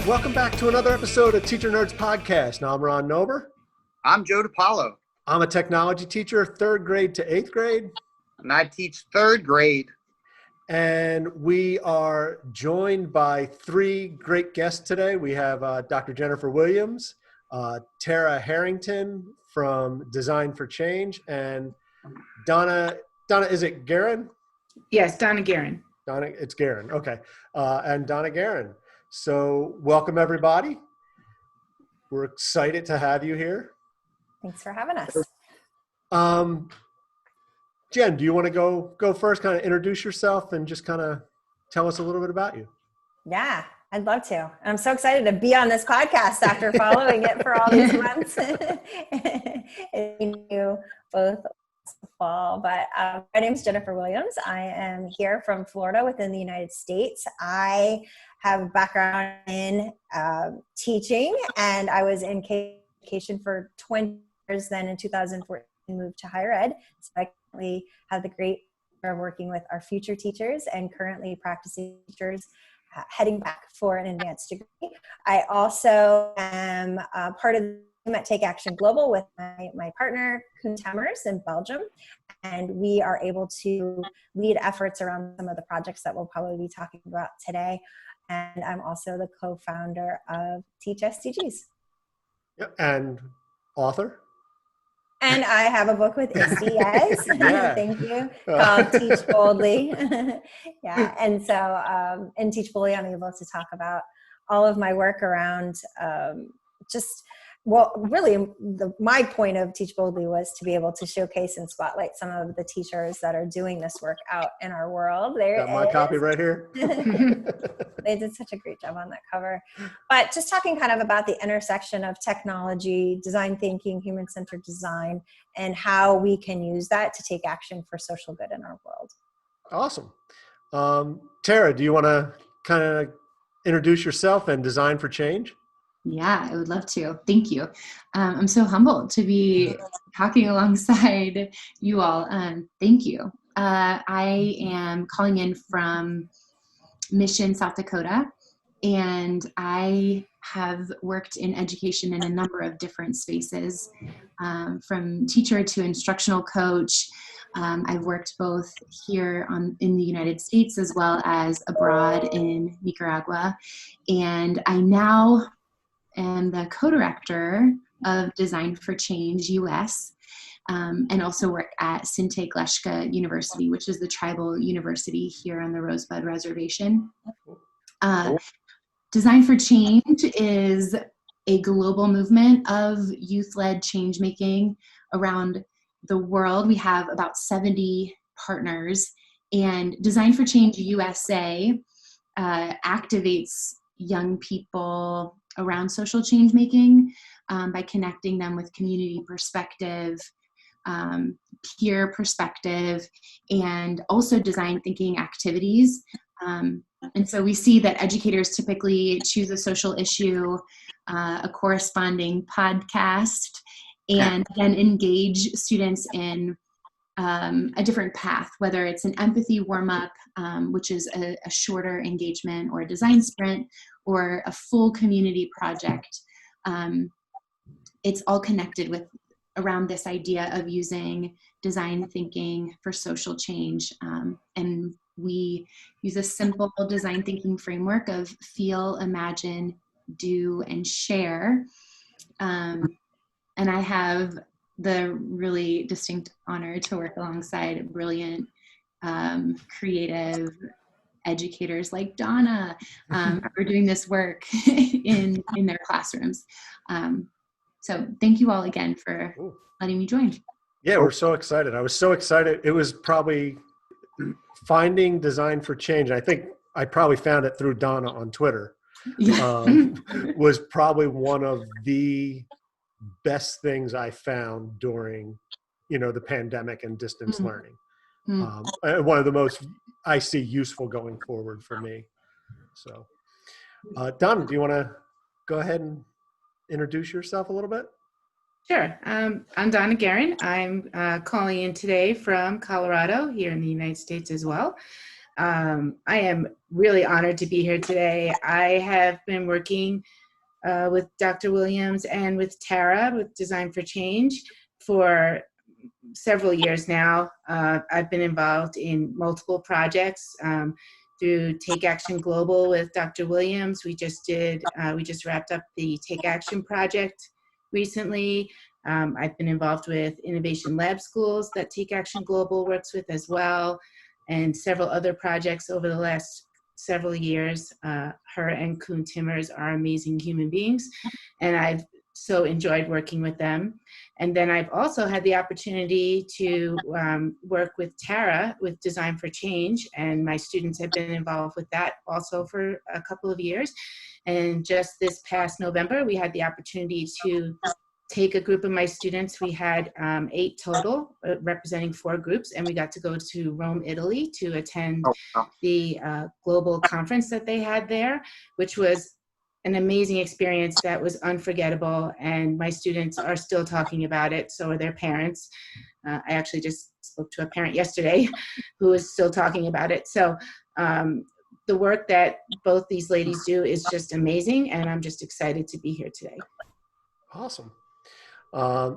Welcome back to another episode of Teacher Nerds Podcast. Now, I'm Ron Nober. I'm Joe DiPaolo. I'm a technology teacher, 3rd grade to 8th grade. And I teach 3rd grade. And we are joined by 3 great guests today. We have Dr. Jennifer Williams, Tara Harrington from Design for Change, and Donna, is it Guerin? Yes, Donna Guerin. Donna, it's Guerin, okay. And Donna Guerin. So welcome, everybody. We're excited to have you here. Thanks for having us. Jen, do you want to go first, kind of introduce yourself and just kind of tell us a little bit about you? Yeah, I'd love to. I'm so excited to be on this podcast after following it for all these months. You both fall, but my name is Jennifer Williams. I am here from Florida within the United States. I have a background in teaching, and I was in education for 20 years. Then in 2014, moved to higher ed. So I currently have the great honor of working with our future teachers and currently practicing teachers heading back for an advanced degree. I also am part of the team at Take Action Global with my partner, Koen Temmers in Belgium. And we are able to lead efforts around some of the projects that we'll probably be talking about today. And I'm also the co-founder of Teach SDGs. And author? And I have a book with SDS, Yeah. thank you, called Teach Boldly. Yeah, and so in Teach Boldly, I'm able to talk about all of my work around my point of Teach Boldly was to be able to showcase and spotlight some of the teachers that are doing this work out in our world. Got my copy right here. They did such a great job on that cover. But just talking kind of about the intersection of technology, design thinking, human-centered design, and how we can use that to take action for social good in our world. Awesome. Tara, do you want to kind of introduce yourself and Design for Change? Yeah, I would love to. Thank you. I'm so humbled to be talking alongside you all. Thank you. I am calling in from Mission, South Dakota, and I have worked in education in a number of different spaces, from teacher to instructional coach. I've worked both here in the United States as well as abroad in Nicaragua, and I now am the co-director of Design for Change US, and also work at Sinte Gleshka University, which is the tribal university here on the Rosebud Reservation. Design for Change is a global movement of youth-led change-making around the world. We have about 70 partners, and Design for Change USA activates young people around social change making by connecting them with community perspective, peer perspective, and also design thinking activities. And so we see that educators typically choose a social issue, a corresponding podcast, and then engage students in a different path, whether it's an empathy warm-up, which is a shorter engagement, or a design sprint, or a full community project. It's all connected with around this idea of using design thinking for social change. And we use a simple design thinking framework of feel, imagine, do, and share. And I have the really distinct honor to work alongside brilliant, creative educators like Donna, who are doing this work in their classrooms. So thank you all again for letting me join. Yeah, we're so excited. I was so excited. It was probably finding Design for Change. I think I probably found it through Donna on Twitter. Was probably one of the best things I found during, the pandemic and distance learning. One of the most I see useful going forward for me. So, Donna, do you want to go ahead and introduce yourself a little bit? Sure. I'm Donna Guerin. I'm calling in today from Colorado, here in the United States as well. I am really honored to be here today. I have been working with Dr. Williams and with Tara with Design for Change for several years now. I've been involved in multiple projects through Take Action Global with Dr. Williams. We just wrapped up the Take Action project recently. I've been involved with Innovation Lab Schools that Take Action Global works with as well, and several other projects over the last several years. Her and Koon Timmers are amazing human beings, and I've so enjoyed working with them. And then I've also had the opportunity to work with Tara with Design for Change, and my students have been involved with that also for a couple of years. And just this past November, we had the opportunity to take a group of my students. We had 8 total, representing 4 groups, and we got to go to Rome, Italy to attend the global conference that they had there, which was an amazing experience that was unforgettable, and my students are still talking about it, so are their parents. I actually just spoke to a parent yesterday who is still talking about it. So the work that both these ladies do is just amazing, and I'm just excited to be here today. Awesome.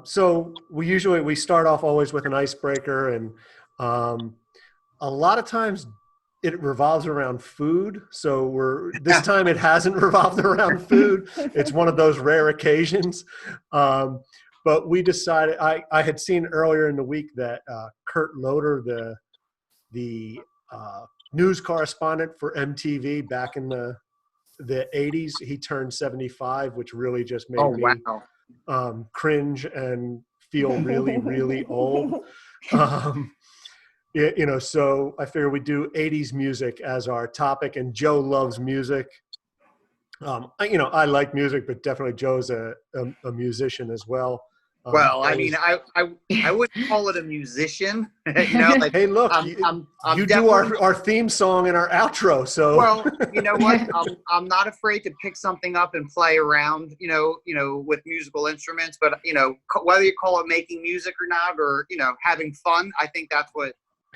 So we start off always with an icebreaker, and a lot of times it revolves around food. So this time it hasn't revolved around food. It's one of those rare occasions. But we decided, I had seen earlier in the week that Kurt Loder, the news correspondent for MTV back in the 80s, he turned 75, which really just made me cringe and feel really, really old. So I figured we'd do 80s music as our topic, and Joe loves music. I like music, but definitely Joe's a musician as well. Well, I mean, I wouldn't call it a musician. Like, hey, look, I'm you do our theme song and our outro. So, well, you know what? I'm not afraid to pick something up and play around, with musical instruments. But whether you call it making music or not, or having fun, I think that's what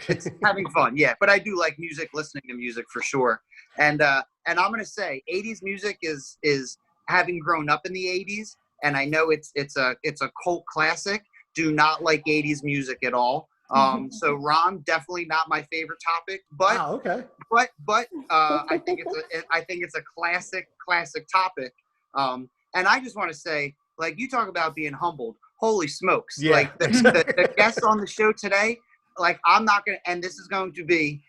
it's having fun. Yeah, but I do like music, listening to music for sure. And I'm gonna say, 80s music is having grown up in the 80s. And I know it's a cult classic. Do not like 80s music at all. So Ron, definitely not my favorite topic. But okay. But I think it's a classic topic. And I just want to say, like, you talk about being humbled. Holy smokes! Yeah. Like the guests on the show today. Like, I'm not gonna. And this is going to be.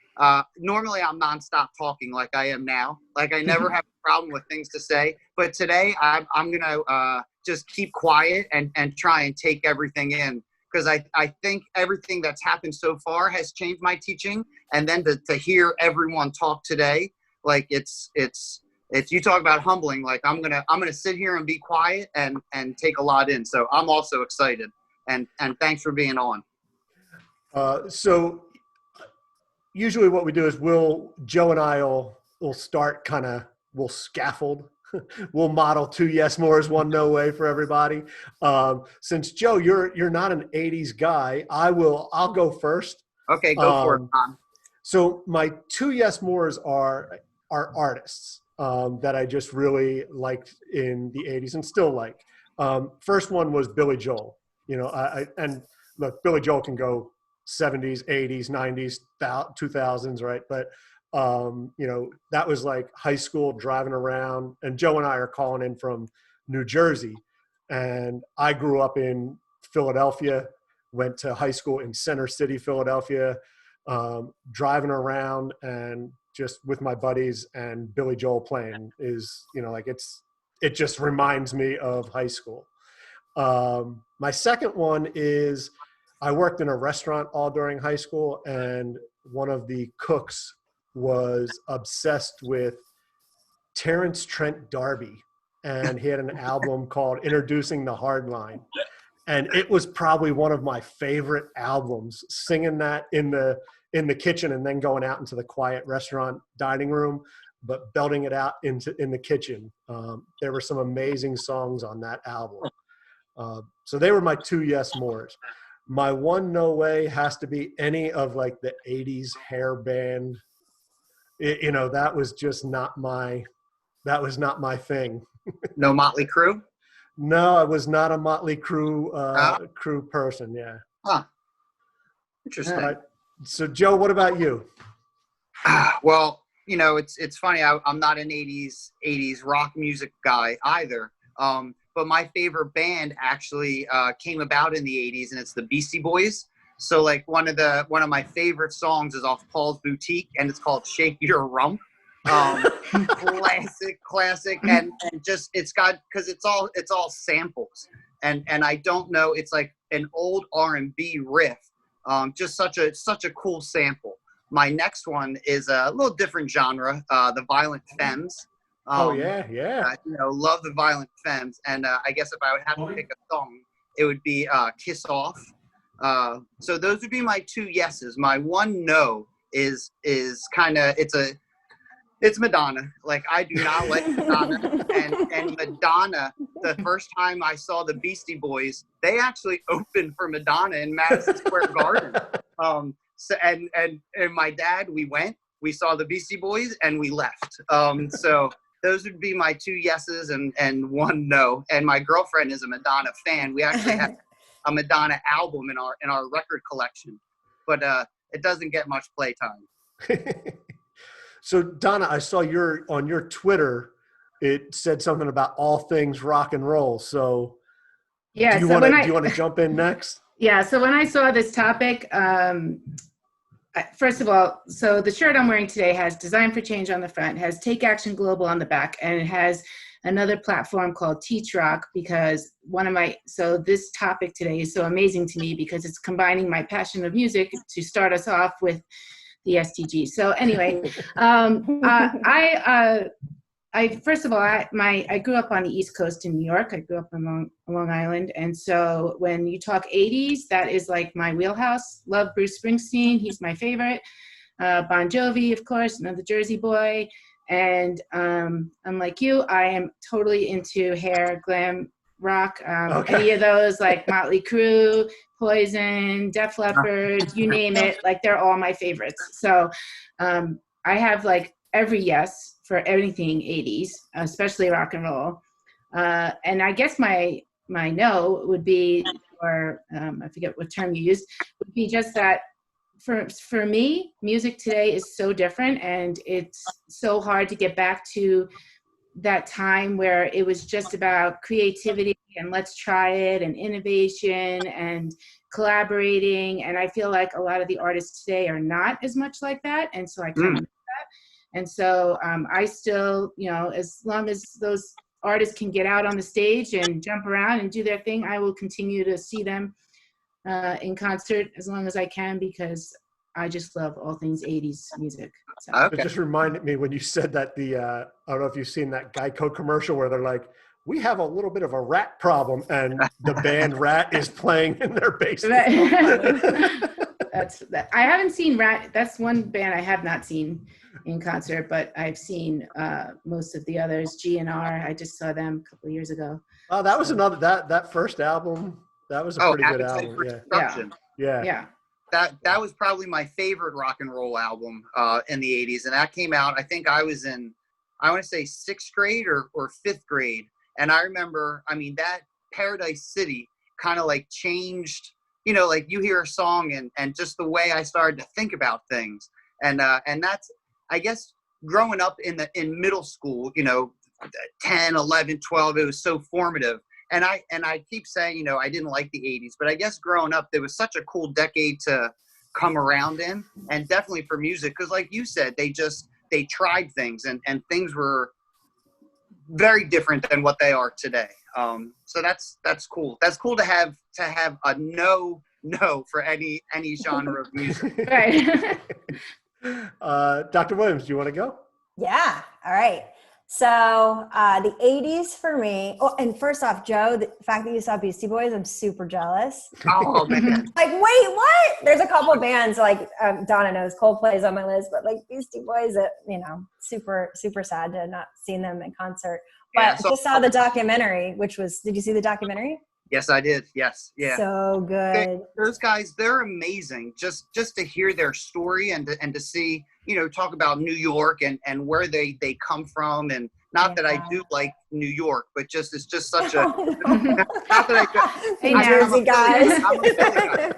Normally I'm nonstop talking like I am now. Like, I never have a problem with things to say. But today I'm gonna just keep quiet and try and take everything in, because I think everything that's happened so far has changed my teaching. And then to hear everyone talk today, like it's you talk about humbling. Like, I'm gonna sit here and be quiet and take a lot in. So I'm also excited, and thanks for being on. So usually what we do is Joe and I will start we'll scaffold. We'll model 2 yes mores, 1 no way for everybody. Since Joe, you're not an 80s guy, I'll go first. Okay, go for it, Tom. So my 2 yes mores are artists that I just really liked in the 80s and still like. First one was Billy Joel. And look, Billy Joel can go 70s, 80s, 90s, 2000s, right? But that was like high school, driving around, and Joe and I are calling in from New Jersey, and I grew up in Philadelphia, went to high school in Center City, Philadelphia, driving around and just with my buddies, and Billy Joel playing is, it just reminds me of high school. My second one is I worked in a restaurant all during high school, and one of the cooks was obsessed with Terrence Trent D'Arby, and he had an album called Introducing the Hardline, and it was probably one of my favorite albums. Singing that in the kitchen and then going out into the quiet restaurant dining room, but belting it out in the kitchen. There were some amazing songs on that album. So they were my 2 yes mores. My 1 no way has to be any of like the 80s hair band that was just not my thing. No Motley Crue? No, I was not a Motley Crue Ah. Crue person. Yeah. Huh. Interesting. All right. So Joe, what about you? Well, it's funny. I'm not an 80s rock music guy either. But my favorite band actually came about in the 80s, and it's the Beastie Boys. So like one of my favorite songs is off Paul's Boutique, and it's called "Shake Your Rump." Classic, and just because it's all samples, and I don't know, it's like an old R&B riff. Just such a cool sample. My next one is a little different genre, the Violent Femmes. Oh yeah. Love the Violent Femmes, and I guess if I would have to pick a song, it would be "Kiss Off." So those would be my two yeses. My one no is kind of it's Madonna. Like, I do not like Madonna, and Madonna. The first time I saw the Beastie Boys, they actually opened for Madonna in Madison Square Garden. So and my dad, we saw the Beastie Boys, and we left. So those would be my two yeses and one no. And my girlfriend is a Madonna fan. We actually have a Madonna album in our record collection, but it doesn't get much playtime. So Donna, I saw on your Twitter, it said something about all things rock and roll. So yeah, do you want to jump in next? Yeah. So when I saw this topic, first of all, so the shirt I'm wearing today has Design for Change on the front, has Take Action Global on the back, and it has another platform called Teach Rock, because so this topic today is so amazing to me because it's combining my passion of music to start us off with the STG. So anyway, I first of all, I grew up on the East Coast in New York. I grew up on Long Island, and so when you talk 80s, that is like my wheelhouse. Love Bruce Springsteen; he's my favorite. Bon Jovi, of course, another Jersey boy. And unlike you, I am totally into hair, glam, rock. Any of those, like Motley Crue, Poison, Def Leppard, you name it, like they're all my favorites. So I have like every yes for anything 80s, especially rock and roll. And I guess my no would be, or I forget what term you used, would be just that for me, music today is so different, and it's so hard to get back to that time where it was just about creativity and let's try it and innovation and collaborating. And I feel like a lot of the artists today are not as much like that. And so I kind of miss that. And so I still, as long as those artists can get out on the stage and jump around and do their thing, I will continue to see them in concert as long as I can, because I just love all things 80s music. So. It just reminded me when you said that I don't know if you've seen that Geico commercial where they're like, we have a little bit of a rat problem, and the band Rat is playing in their basement. I haven't seen Rat. That's one band I have not seen in concert, but I've seen most of the others. GNR, I just saw them a couple of years ago. Oh, that was another, that first album, that was a pretty good album. Yeah. That was probably my favorite rock and roll album in the 80s. And that came out, I think I was in, I want to say 6th grade or 5th grade. And I remember, that Paradise City kind of like changed, like you hear a song and just the way I started to think about things. And that's, I guess, growing up in middle school, 10, 11, 12, it was so formative. And I keep saying, I didn't like the 80s, but I guess growing up, there was such a cool decade to come around in, and definitely for music. Cause like you said, they tried things and things were very different than what they are today. So that's cool. That's cool to have a no for any genre of music. Right. Dr. Williams, do you want to go? Yeah. All right. So the 80s for me. Oh, and first off, Joe, the fact that you saw Beastie Boys, I'm super jealous. Oh, man. Like, wait, what? There's a couple of bands like Donna knows, Coldplay's on my list, but like Beastie Boys, super, super sad to have not seen them in concert. But I just saw the documentary, did you see the documentary? Yes, I did. Yes. Yeah. So good. Those guys, they're amazing. Just to hear their story and to see, talk about New York and where they come from, and not that I do like New York, but just it's just such a not that New Jersey guys. I'm a Philly guy.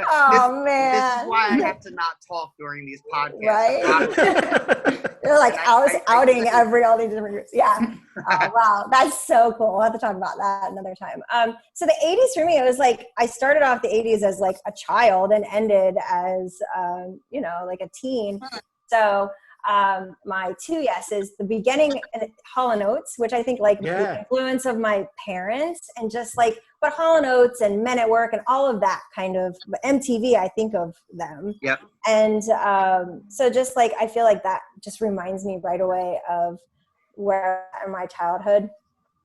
Oh man, This is why I have to not talk during these podcasts. Right? You're like outing all these different groups. Yeah. Oh, wow, that's so cool. We'll have to talk about that another time. So the 80s for me, it was like I started off the 80s as like a child and ended as like a teen. So my two yeses, the beginning, Hall & Oates, which I think like the influence of my parents, and just like, but Hall & Oates and Men at Work and all of that kind of MTV, I think of them. Yep. And so just like, I feel like that just reminds me right away of where in my childhood.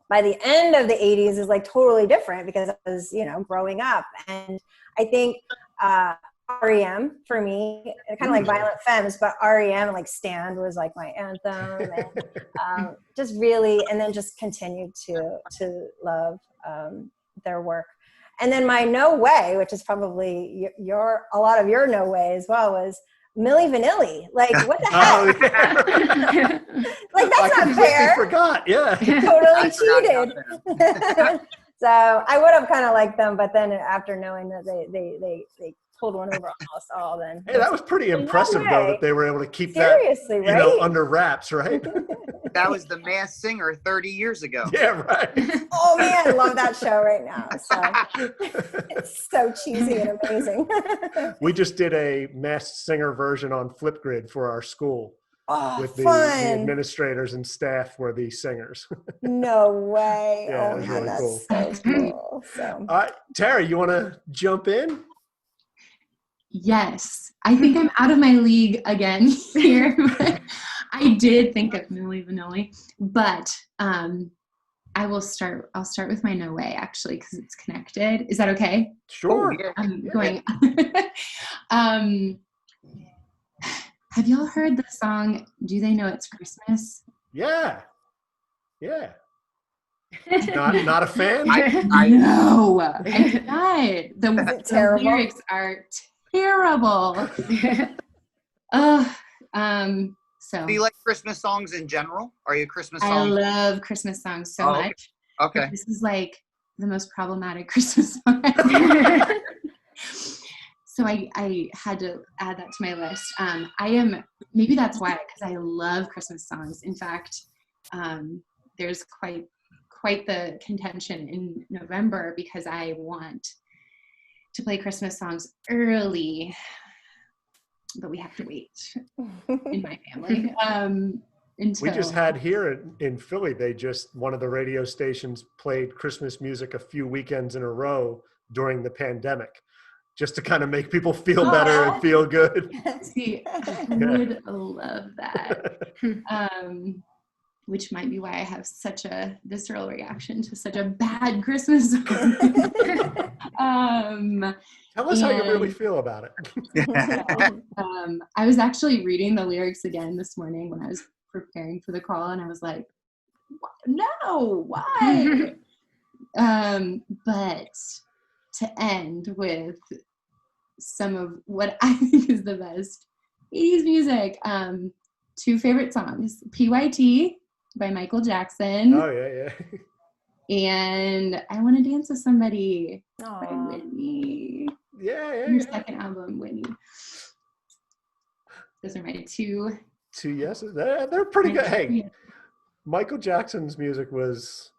By the end of the 80s is like totally different because I was, growing up. And I think REM for me, kind of like Violent Femmes, but REM and like Stand was like my anthem, and just really, and then just continued to love their work. And then my No Way, which is probably a lot of your No Way as well, was Milli Vanilli. Like, what the heck? Oh, yeah. Like, that's not fair. Forgot, yeah. Totally cheated. So I would have kind of liked them, but then after knowing that they pulled one over on us all, then. Hey, that was pretty impressive, though, that they were able to keep Seriously, that, right? under wraps, right? That was The Masked Singer 30 years ago. Yeah, right. Oh man, I love that show right now. So it's so cheesy and amazing. We just did a Masked Singer version on Flipgrid for our school. Oh, with the administrators and staff were the singers. No way. Yeah, oh it was man, really that's cool. so cool. So. All right, Tara, you want to jump in? Yes, I think I'm out of my league again here. I did think of Milli Vanilli, but I'll start with my No Way, actually, because it's connected. Is that okay? Sure. I'm going. Have y'all heard the song "Do They Know It's Christmas"? Yeah. Not a fan? No, I'm not. The lyrics are terrible. So. Do you like Christmas songs in general? Are you a Christmas song? I love Christmas songs so much. Okay. This is like the most problematic Christmas song. So I had to add that to my list. Maybe that's why, because I love Christmas songs. In fact, there's quite the contention in November because I want to play Christmas songs early, but we have to wait in my family. We just had here in Philly, one of the radio stations played Christmas music a few weekends in a row during the pandemic, just to kind of make people feel better and feel good. See, I would love that. Which might be why I have such a visceral reaction to such a bad Christmas song. Tell us how you really feel about it. I was actually reading the lyrics again this morning when I was preparing for the call, and I was like, no, why? But to end with some of what I think is the best 80s music, two favorite songs, PYT by Michael Jackson. Oh, yeah. And I Want to Dance with Somebody Aww. by Whitney. Yeah. Your second album, Whitney. Those are my two yeses. They're pretty good. Hey, Michael Jackson's music was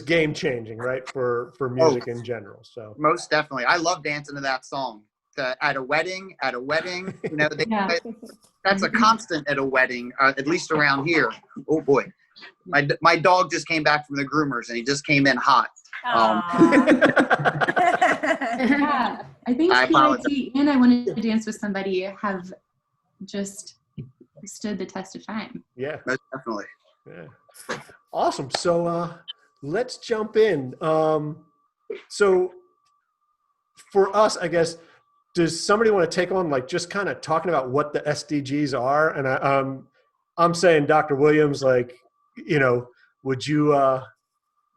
game changing, right? For music in general. So most definitely, I love dancing to that song. At a wedding, that's a constant at a wedding, at least around here. Oh boy, my dog just came back from the groomers and he just came in hot. Yeah, I think PIT and I Want to Dance with Somebody have just stood the test of time. Yeah, most definitely. Yeah, awesome. So let's jump in. So for us, I guess. Does somebody want to take on just kind of talking about what the SDGs are? And I'm saying, Dr. Williams, would you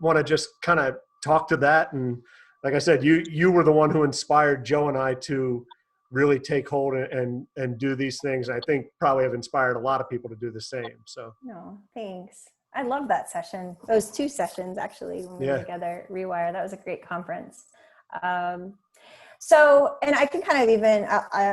want to just kind of talk to that? And like I said, you were the one who inspired Joe and I to really take hold and do these things. I think probably have inspired a lot of people to do the same. So No, thanks. I love that session. Those 2 sessions actually when we were together, Rewire. That was a great conference. So, and I can kind of even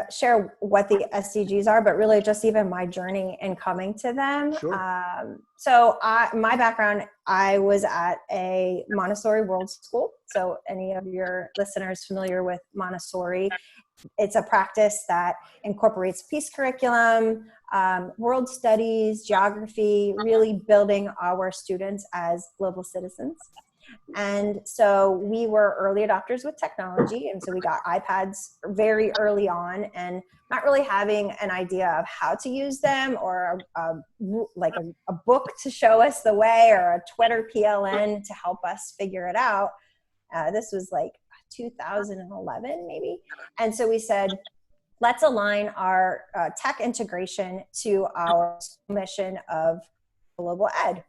share what the SDGs are, but really just even my journey in coming to them. Sure. So my background, I was at a Montessori World School. So any of your listeners familiar with Montessori, it's a practice that incorporates peace curriculum, world studies, geography, really building our students as global citizens. And so we were early adopters with technology. And so we got iPads very early on and not really having an idea of how to use them or a book to show us the way or a Twitter PLN to help us figure it out. This was like 2011 maybe. And so we said, let's align our tech integration to our mission of global ed.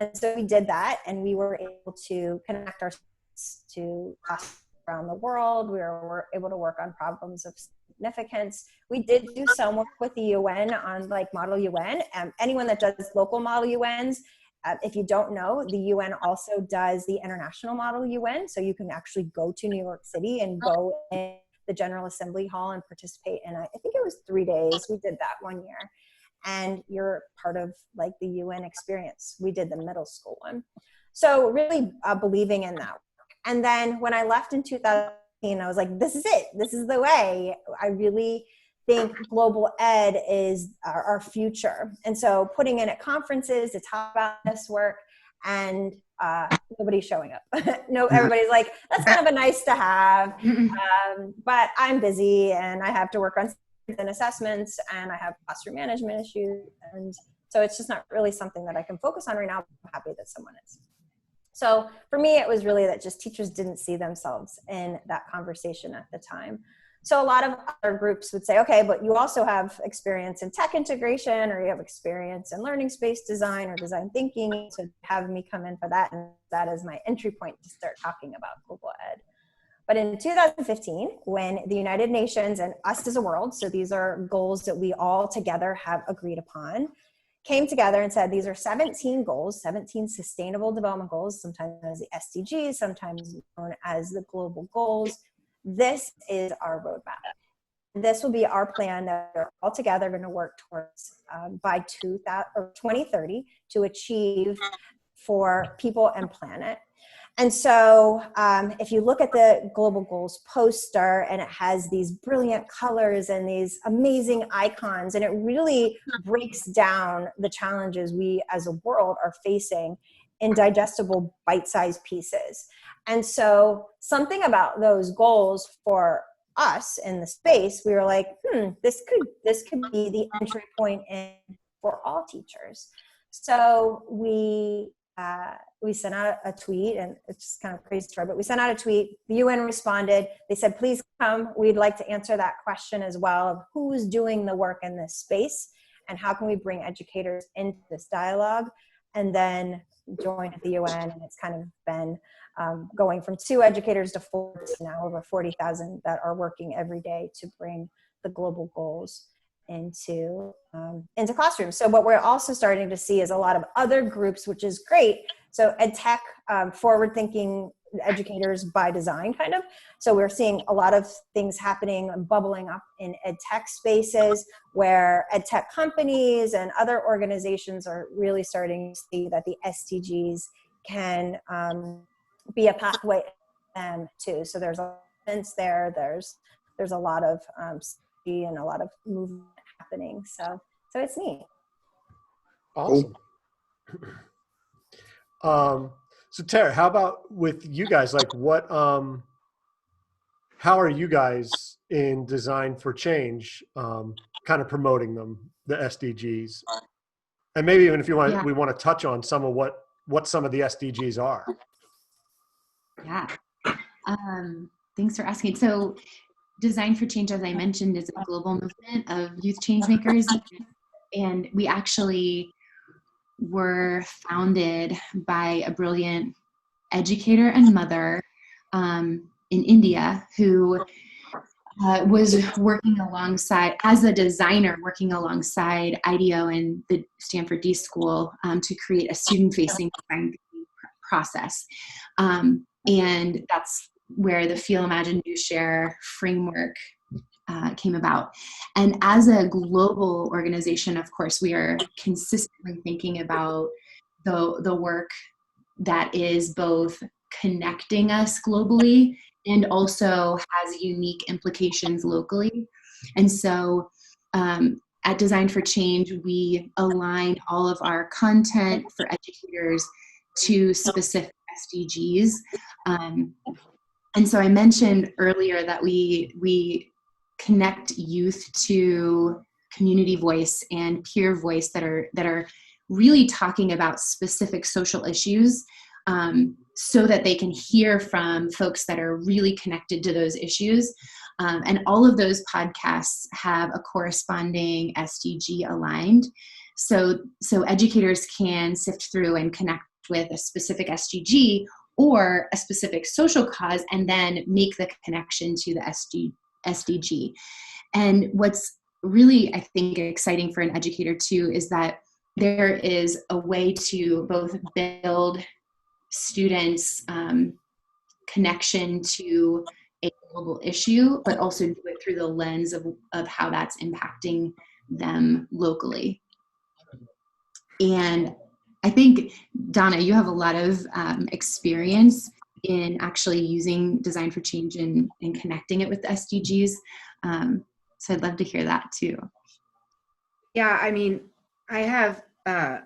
And so we did that, and we were able to connect our students to classes around the world. We were able to work on problems of significance. We did do some work with the UN on like Model UN. Anyone that does local Model UNs, if you don't know, the UN also does the International Model UN. So you can actually go to New York City and go in the General Assembly Hall and participate in, I think it was 3 days. We did that one year. And you're part of like the UN experience. We did the middle school one. So really believing in that. And then when I left in 2018, I was like, this is it. This is the way. I really think global ed is our future. And so putting in at conferences to talk about this work, and nobody's showing up. No, everybody's like, that's kind of a nice to have. But I'm busy and I have to work on and assessments, and I have classroom management issues, and so it's just not really something that I can focus on right now. I'm happy that someone is. So for me, it was really that just teachers didn't see themselves in that conversation at the time. So a lot of other groups would say, okay, but you also have experience in tech integration, or you have experience in learning space design or design thinking, so have me come in for that, and that is my entry point to start talking about global ed. But in 2015, when the United Nations and us as a world, so these are goals that we all together have agreed upon, came together and said, these are 17 goals, 17 sustainable development goals, sometimes as the SDGs, sometimes known as the global goals. This is our roadmap. This will be our plan that we're all together going to work towards by 2030 to achieve for people and planet. And so if you look at the Global Goals poster, and it has these brilliant colors and these amazing icons, and it really breaks down the challenges we as a world are facing in digestible bite-sized pieces. And so something about those goals for us in the space, we were like, this could be the entry point in for all teachers. So we sent out a tweet, and it's just kind of crazy story, but we sent out a tweet. The UN responded. They said, please come. We'd like to answer that question as well of who's doing the work in this space and how can we bring educators into this dialogue, and then join the UN. And it's kind of been going from 2 educators to 4 to now over 40,000 that are working every day to bring the global goals into classrooms. So what we're also starting to see is a lot of other groups, which is great. So ed tech, forward-thinking educators by design, kind of. So we're seeing a lot of things happening and bubbling up in ed tech spaces where ed tech companies and other organizations are really starting to see that the SDGs can be a pathway too. So there's a sense there. There's a lot of and a lot of movement happening. So it's neat. Awesome. So Tara, how about with you guys? Like what, how are you guys in Design for Change, kind of promoting them, the SDGs? And maybe even if you want, we want to touch on some of what some of the SDGs are. Yeah. Thanks for asking. So Design for Change, as I mentioned, is a global movement of youth change makers. And we actually were founded by a brilliant educator and mother in India who was working alongside, as a designer, working alongside IDEO and the Stanford D School to create a student-facing design process. And that's where the Feel, Imagine, Do, Share framework came about. And as a global organization, of course, we are consistently thinking about the work that is both connecting us globally and also has unique implications locally. And so at Design for Change, we align all of our content for educators to specific SDGs. And so I mentioned earlier that we connect youth to community voice and peer voice that are really talking about specific social issues, so that they can hear from folks that are really connected to those issues. And all of those podcasts have a corresponding SDG aligned. So educators can sift through and connect with a specific SDG or a specific social cause and then make the connection to the SDG. And what's really, I think, exciting for an educator too is that there is a way to both build students' connection to a global issue, but also do it through the lens of how that's impacting them locally. And I think, Donna, you have a lot of experience in actually using Design for Change and connecting it with the SDGs. So I'd love to hear that too. Yeah, I mean, I have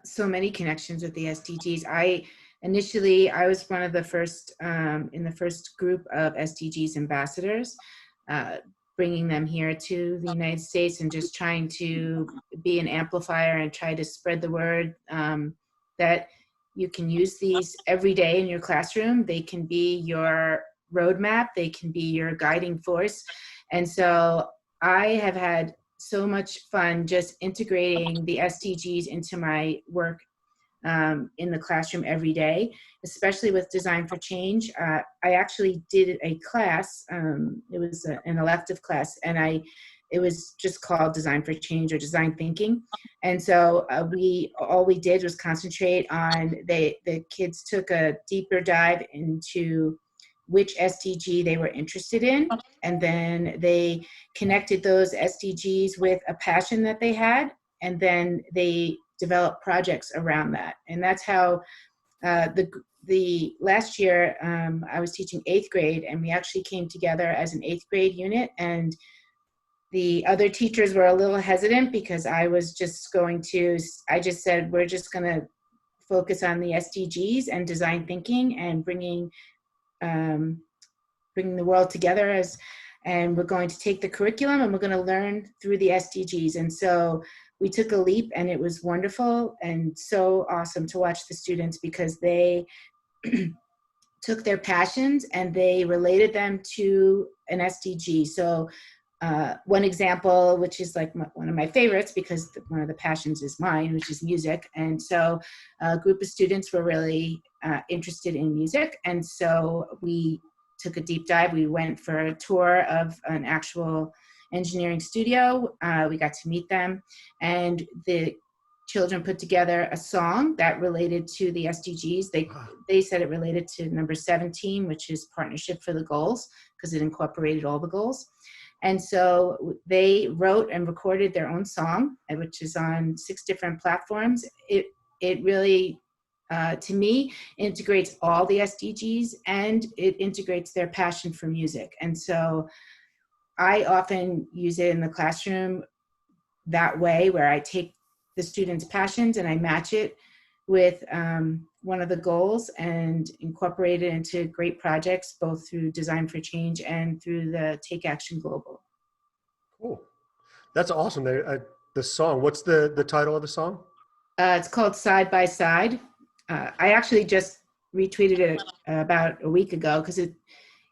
so many connections with the SDGs. Initially, I was one of the first, in the first group of SDGs ambassadors, bringing them here to the United States and just trying to be an amplifier and try to spread the word that you can use these every day in your classroom. They can be your roadmap. They can be your guiding force. And so I have had so much fun just integrating the SDGs into my work in the classroom every day, especially with Design for Change. I actually did a class, it was an elective class, and it was just called Design for Change or Design Thinking. And so all we did was concentrate on, the kids took a deeper dive into which SDG they were interested in, and then they connected those SDGs with a passion that they had, and then they developed projects around that. And that's how the last year I was teaching 8th grade, and we actually came together as an 8th grade unit, and the other teachers were a little hesitant because I just said, we're just gonna focus on the SDGs and design thinking and bringing the world together and we're going to take the curriculum and we're going to learn through the SDGs. And so we took a leap, and it was wonderful and so awesome to watch the students, because they took their passions and they related them to an SDG. So one example, which is like one of my favorites, because one of the passions is mine, which is music. And so a group of students were really interested in music. And so we took a deep dive. We went for a tour of an actual engineering studio. We got to meet them, and the children put together a song that related to the SDGs. They said it related to number 17, which is Partnership for the Goals, because it incorporated all the goals. And so they wrote and recorded their own song, which is on 6 different platforms. It really, to me, integrates all the SDGs, and it integrates their passion for music. And so I often use it in the classroom that way, where I take the students' passions and I match it with one of the goals and incorporate it into great projects, both through Design for Change and through the Take Action Global. Cool. That's awesome. The song, what's the title of the song? It's called Side by Side. I actually just retweeted it about a week ago, because it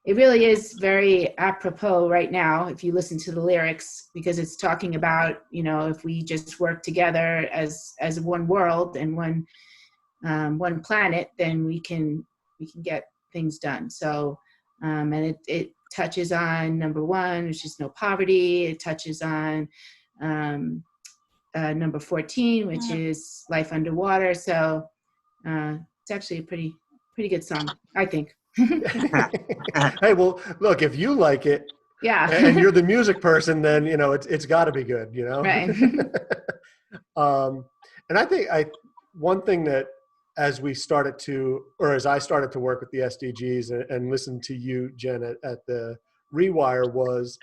really is very apropos right now if you listen to the lyrics, because it's talking about, if we just work together as one world and one planet, then we can get things done. So, and it touches on number 1, which is no poverty. It touches on number 14, which is life underwater. So it's actually a pretty good song, I think. Hey, well, look, if you like it, Yeah. and you're the music person, then it's got to be good, Right. And I think one thing that as I started to work with the SDGs and listen to you, Jen, at the Rewire, was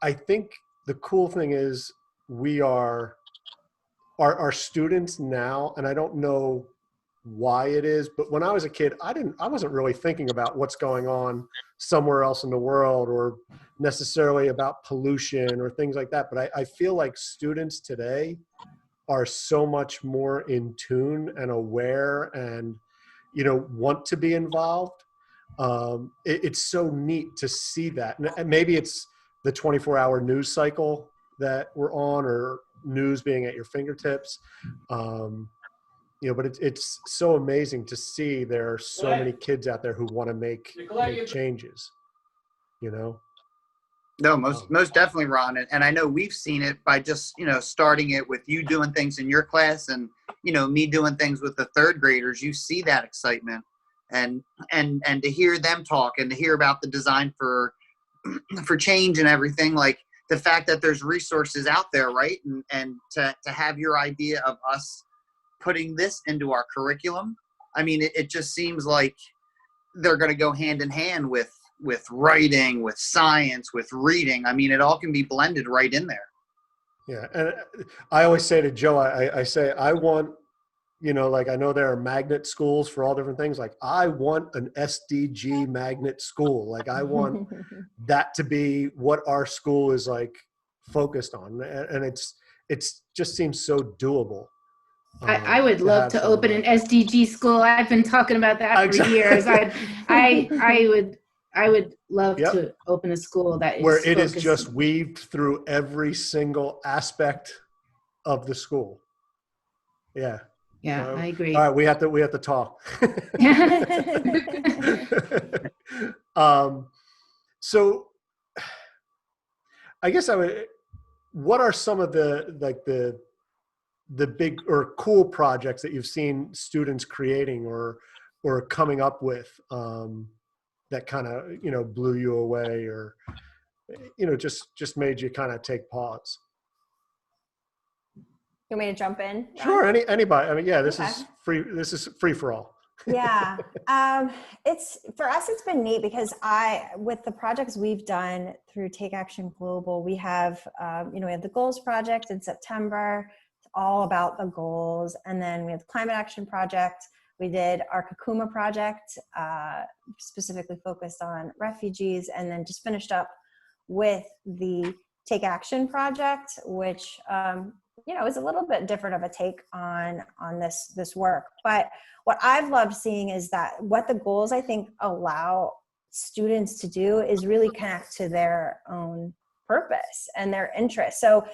I think the cool thing is we are our students now, and I don't know why it is, but when I was a kid, I wasn't really thinking about what's going on somewhere else in the world, or necessarily about pollution or things like that. But I feel like students today are so much more in tune and aware and, want to be involved. It's so neat to see that. And maybe it's the 24-hour news cycle that we're on, or news being at your fingertips. But it's so amazing to see there are so many kids out there who want to make changes, No, most definitely, Ron. And I know we've seen it by just, starting it with you doing things in your class and, me doing things with the third graders. You see that excitement and to hear them talk and to hear about the design for change and everything, like the fact that there's resources out there, right? And to have your idea of us putting this into our curriculum. I mean, it just seems like they're going to go hand in hand with writing, with science, with reading. I mean, it all can be blended right in there. Yeah. And I always say to Joe, I say, I want, like, I know there are magnet schools for all different things. Like, I want an SDG magnet school. Like, I want that to be what our school is like focused on. And it's just seems so doable. I would love to open an SDG school. I've been talking about that for years. I would love to open a school that is where it focused. is just weaved through every single aspect of the school. Yeah. Yeah, I agree. All right, we have to talk. So I guess what are some of the big or cool projects that you've seen students creating or coming up with that kind of blew you away, or just made you kind of take pause? You want me to jump in, Ron? Sure. Anybody. I mean, yeah, this is free for all. Yeah. It's for us, it's been neat because with the projects we've done through Take Action Global, we have, we have the Goals Project in September. It's all about the goals. And then we have the Climate Action Project. We did our Kakuma project, specifically focused on refugees, and then just finished up with the Take Action Project, which, is a little bit different of a take on this work. But what I've loved seeing is that what the goals, I think, allow students to do is really connect to their own purpose and their interests. So,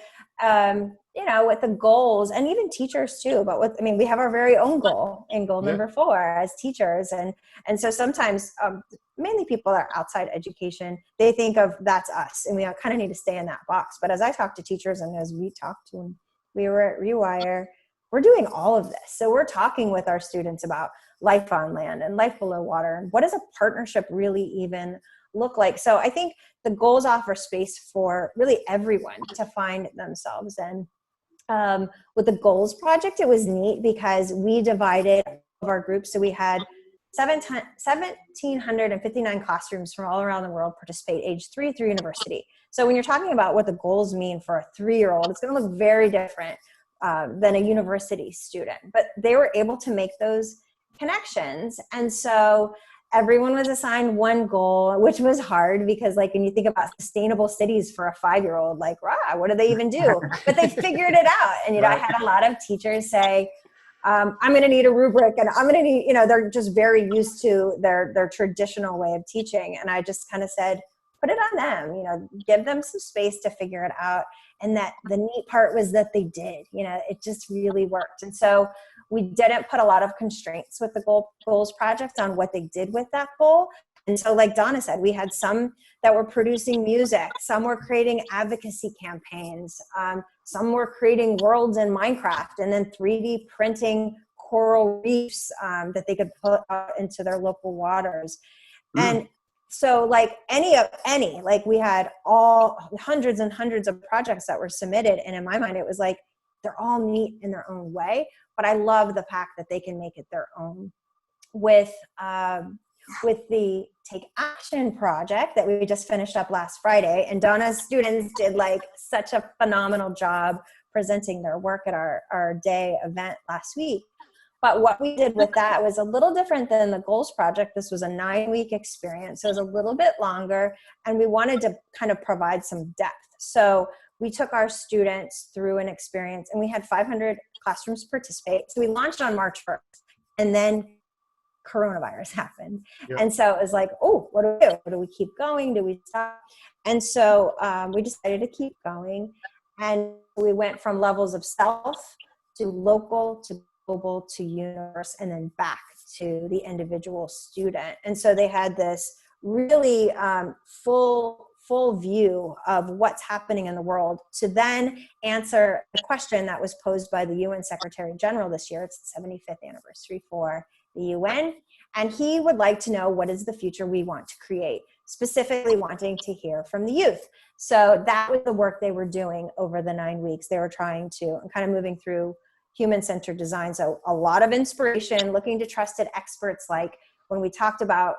with the goals, and even teachers too, but we have our very own goal in goal number 4 as teachers. And so sometimes, mainly people that are outside education, they think of that's us, and we kind of need to stay in that box. But as I talk to teachers, and as we talked to them, we were at Rewire, we're doing all of this. So we're talking with our students about life on land and life below water, and what does a partnership really even look like? So I think the goals offer space for really everyone to find themselves. And with the Goals Project, it was neat because we divided our groups. So we had 1,759 classrooms from all around the world participate, age 3 through university. So when you're talking about what the goals mean for a 3-year-old, it's going to look very different than a university student. But they were able to make those connections. And so everyone was assigned one goal, which was hard because, like, when you think about sustainable cities for a 5-year-old, like, wow, what do they even do? But they figured it out. And, I had a lot of teachers say, I'm going to need a rubric, and I'm going to need, they're just very used to their traditional way of teaching. And I just kind of said, put it on them, give them some space to figure it out. And that the neat part was that they did, it just really worked. And so we didn't put a lot of constraints with the Goals Project on what they did with that goal, And so like Donna said, we had some that were producing music, some were creating advocacy campaigns, some were creating worlds in Minecraft, and then 3D printing coral reefs that they could put out into their local waters. And so like like we had all hundreds and hundreds of projects that were submitted. And in my mind, it was like, they're all neat in their own way, but I love the fact that they can make it their own. With the Take Action project that we just finished up last Friday, and Donna's students did like such a phenomenal job presenting their work at our day event last week. But what we did with that was a little different than the Goals project. This was a 9-week experience. So it was a little bit longer, and we wanted to kind of provide some depth. So we took our students through an experience, and we had 500 classrooms participate. So we launched on March 1st, and then coronavirus happened. Yep. And so it was like, oh, what do we do? Do we keep going? Do we stop? And so we decided to keep going. And we went from levels of self to local to global to universe, and then back to the individual student. And so they had this really full view of what's happening in the world to then answer a question that was posed by the UN Secretary General this year. It's the 75th anniversary for the UN. And he would like to know, what is the future we want to create, specifically wanting to hear from the youth. So that was the work they were doing over the 9 weeks. They were trying to, and kind of moving through human-centered design. So a lot of inspiration, looking to trusted experts. Like when we talked about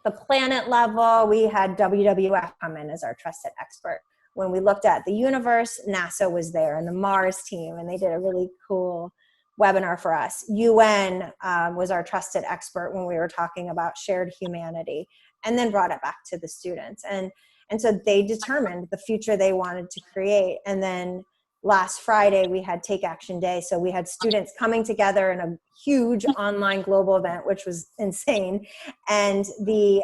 the planet level, we had WWF come in as our trusted expert. When we looked at the universe, NASA was there, and the Mars team, and they did a really cool webinar for us. UN was our trusted expert when we were talking about shared humanity, and then brought it back to the students. And so they determined the future they wanted to create. And then last Friday, we had Take Action Day. So we had students coming together in a huge online global event, which was insane. And the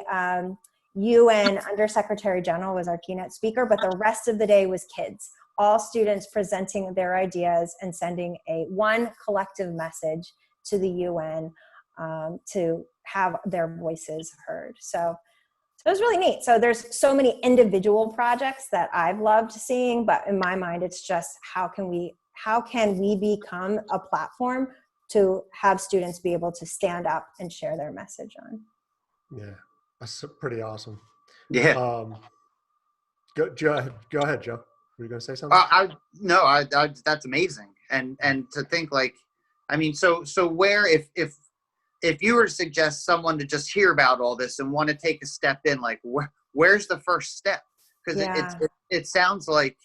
UN Undersecretary General was our keynote speaker, but the rest of the day was kids. All students presenting their ideas and sending one collective message to the UN to have their voices heard. So it was really neat. So there's so many individual projects that I've loved seeing, but in my mind, it's just how can we become a platform to have students be able to stand up and share their message on. Yeah, that's pretty awesome. Yeah. Go ahead, Joe. Were you going to say something? That's amazing. And to think like, I mean, so where, if you were to suggest someone to just hear about all this and want to take a step in, like where's the first step? Because it sounds like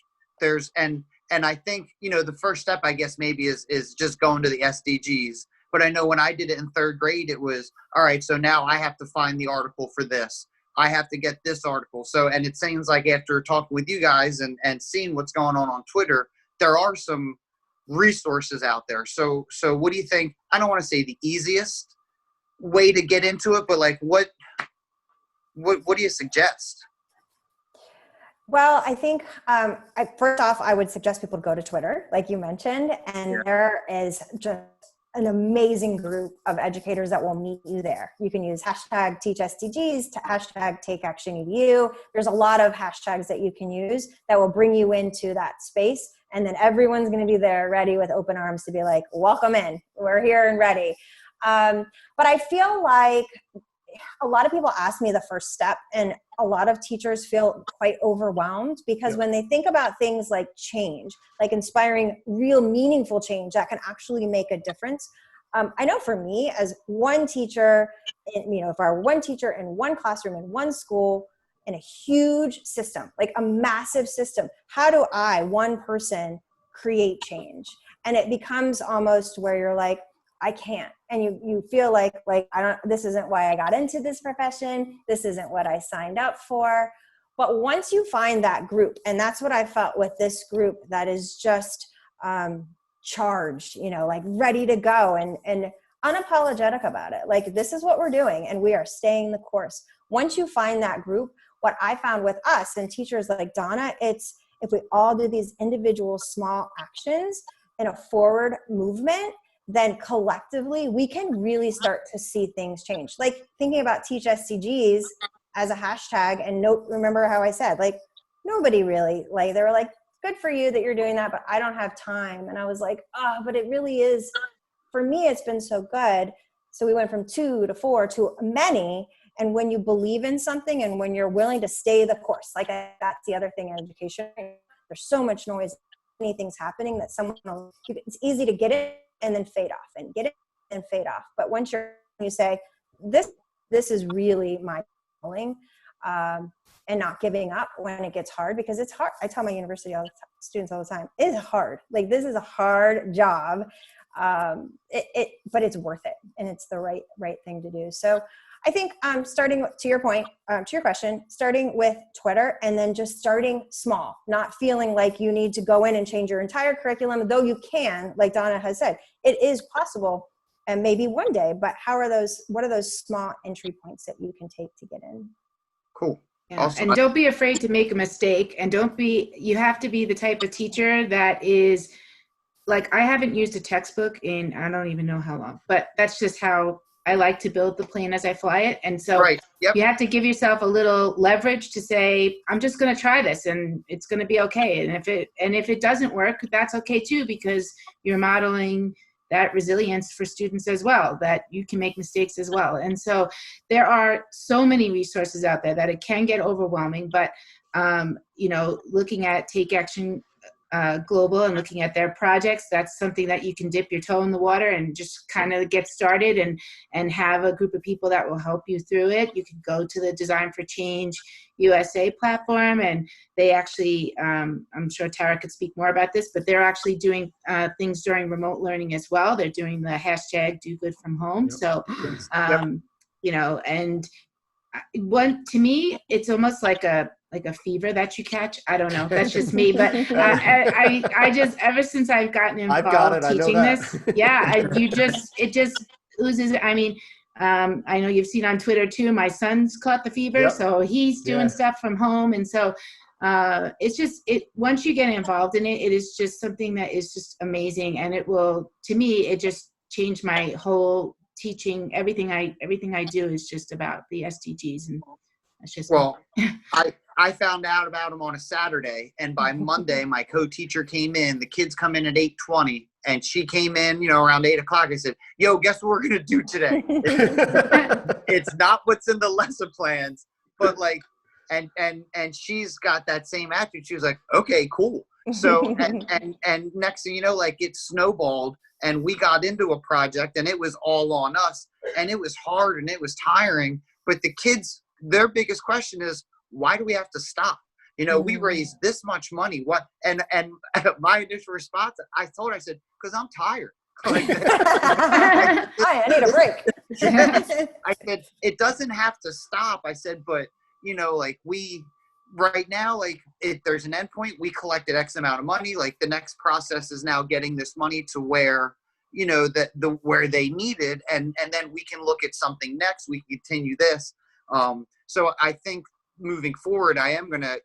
there's, and I think, the first step, I guess, maybe is just going to the SDGs. But I know when I did it in 3rd grade, it was, all right, so now I have to find the article for this. I have to get this article. So, and it seems like after talking with you guys and seeing what's going on Twitter, there are some resources out there. So what do you think? I don't want to say the easiest way to get into it, but like what do you suggest? Well, I think first off, I would suggest people to go to Twitter, like you mentioned, and there is just an amazing group of educators that will meet you there. You can use hashtag TeachSDGs, hashtag TakeActionEDU. There's a lot of hashtags that you can use that will bring you into that space. And then everyone's going to be there ready with open arms to be like, welcome in, we're here and ready. But I feel like a lot of people ask me the first step, and a lot of teachers feel quite overwhelmed because when they think about things like change, like inspiring real meaningful change that can actually make a difference. I know for me as one teacher, if I were one teacher in one classroom in one school in a huge system, like a massive system, how do I, one person, create change? And it becomes almost where you're like, I can't. And you feel like this isn't why I got into this profession. This isn't what I signed up for. But once you find that group, and that's what I felt with this group that is just charged, like ready to go and unapologetic about it. Like, this is what we're doing and we are staying the course. Once you find that group, what I found with us and teachers like Donna, it's if we all do these individual small actions in a forward movement, then collectively we can really start to see things change. Like thinking about Teach SDGs as a hashtag, and remember how I said, like, nobody really, like, they were like, good for you that you're doing that, but I don't have time. And I was like, but it really is, for me, it's been so good. So we went from 2 to 4 to many. And when you believe in something and when you're willing to stay the course, like that's the other thing in education, there's so much noise, many things happening that it's easy to get it and then fade off, and get it and fade off. But once you say, this is really my calling, and not giving up when it gets hard, because it's hard. I tell my university students all the time, it's hard. Like, this is a hard job, but it's worth it, and it's the right thing to do. So I think starting to your point, to your question, starting with Twitter, and then just starting small, not feeling like you need to go in and change your entire curriculum, though you can, like Donna has said, it is possible, and maybe one day, but what are those small entry points that you can take to get in? Cool. Yeah. Awesome. And don't be afraid to make a mistake, and you have to be the type of teacher that is, like, I haven't used a textbook in, I don't even know how long, but that's just how I like to build the plane as I fly it. And so Right. Yep. you have to give yourself a little leverage to say, I'm just going to try this and it's going to be okay. And if it doesn't work, that's okay too, because you're modeling that resilience for students as well, that you can make mistakes as well. And so there are so many resources out there that it can get overwhelming, but looking at Take Action Global and looking at their projects, that's something that you can dip your toe in the water and just kind of get started and have a group of people that will help you through it. You can go to the Design for Change USA platform, and they actually, I'm sure Tara could speak more about this, but they're actually doing things during remote learning as well. They're doing the hashtag Do Good From Home. Yep. So, and to me, it's almost like a fever that you catch. I don't know. That's just me. But I just, ever since I've gotten involved teaching this, it just oozes. I mean, I know you've seen on Twitter too, my son's caught the fever. Yep. So he's doing stuff from home. And so once you get involved in it, it is just something that is just amazing. And it just changed my whole teaching. Everything I do is just about the SDGs, and that's just I found out about them on a Saturday, and by Monday my co-teacher came in. The kids come in at 8:20, and she came in, around 8 o'clock. I said, "Yo, guess what we're gonna do today?" It's not what's in the lesson plans, but like, and she's got that same attitude. She was like, "Okay, cool." So and next thing you know, like, it snowballed. And we got into a project, and it was all on us, and it was hard and it was tiring. But the kids, their biggest question is, why do we have to stop? We raised this much money. What? And my initial response, I said, because I'm tired. I need a break. I said, it doesn't have to stop. I said, but right now, like, there's an endpoint. We collected X amount of money. Like, the next process is now getting this money to where, where they need it. And then we can look at something next. We can continue this. So I think moving forward, I am going to,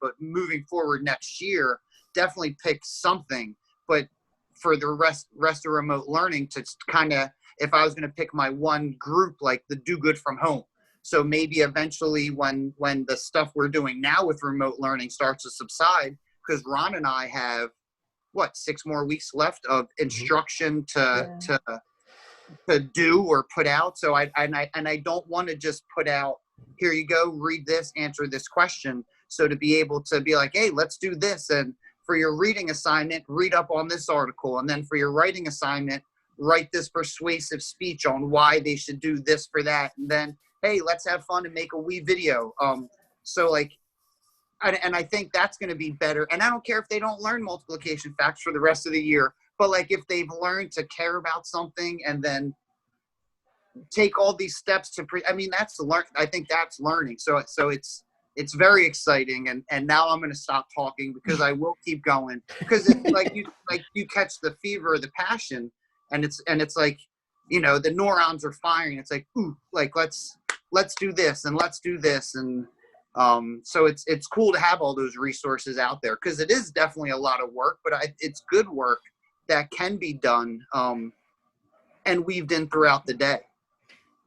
but moving forward next year, definitely pick something. But for the rest of remote learning, to kind of, if I was going to pick my one group, like the Do Good From Home. So maybe eventually when the stuff we're doing now with remote learning starts to subside, because Ron and I have, 6 more weeks left of instruction to do or put out. So I don't want to just put out, here you go, read this, answer this question. So to be able to be like, hey, let's do this. And for your reading assignment, read up on this article. And then for your writing assignment, write this persuasive speech on why they should do this for that. And then, hey, let's have fun and make a wee video. So like, and I think that's going to be better. And I don't care if they don't learn multiplication facts for the rest of the year, but like, if they've learned to care about something and then take all these steps to I think that's learning. So it's very exciting. And now I'm going to stop talking, because I will keep going, because it's like you catch the fever, the passion, and it's like, the neurons are firing. It's like, ooh, like, let's do this and let's do this. And so it's cool to have all those resources out there, because it is definitely a lot of work, but it's good work. that can be done and weaved in throughout the day.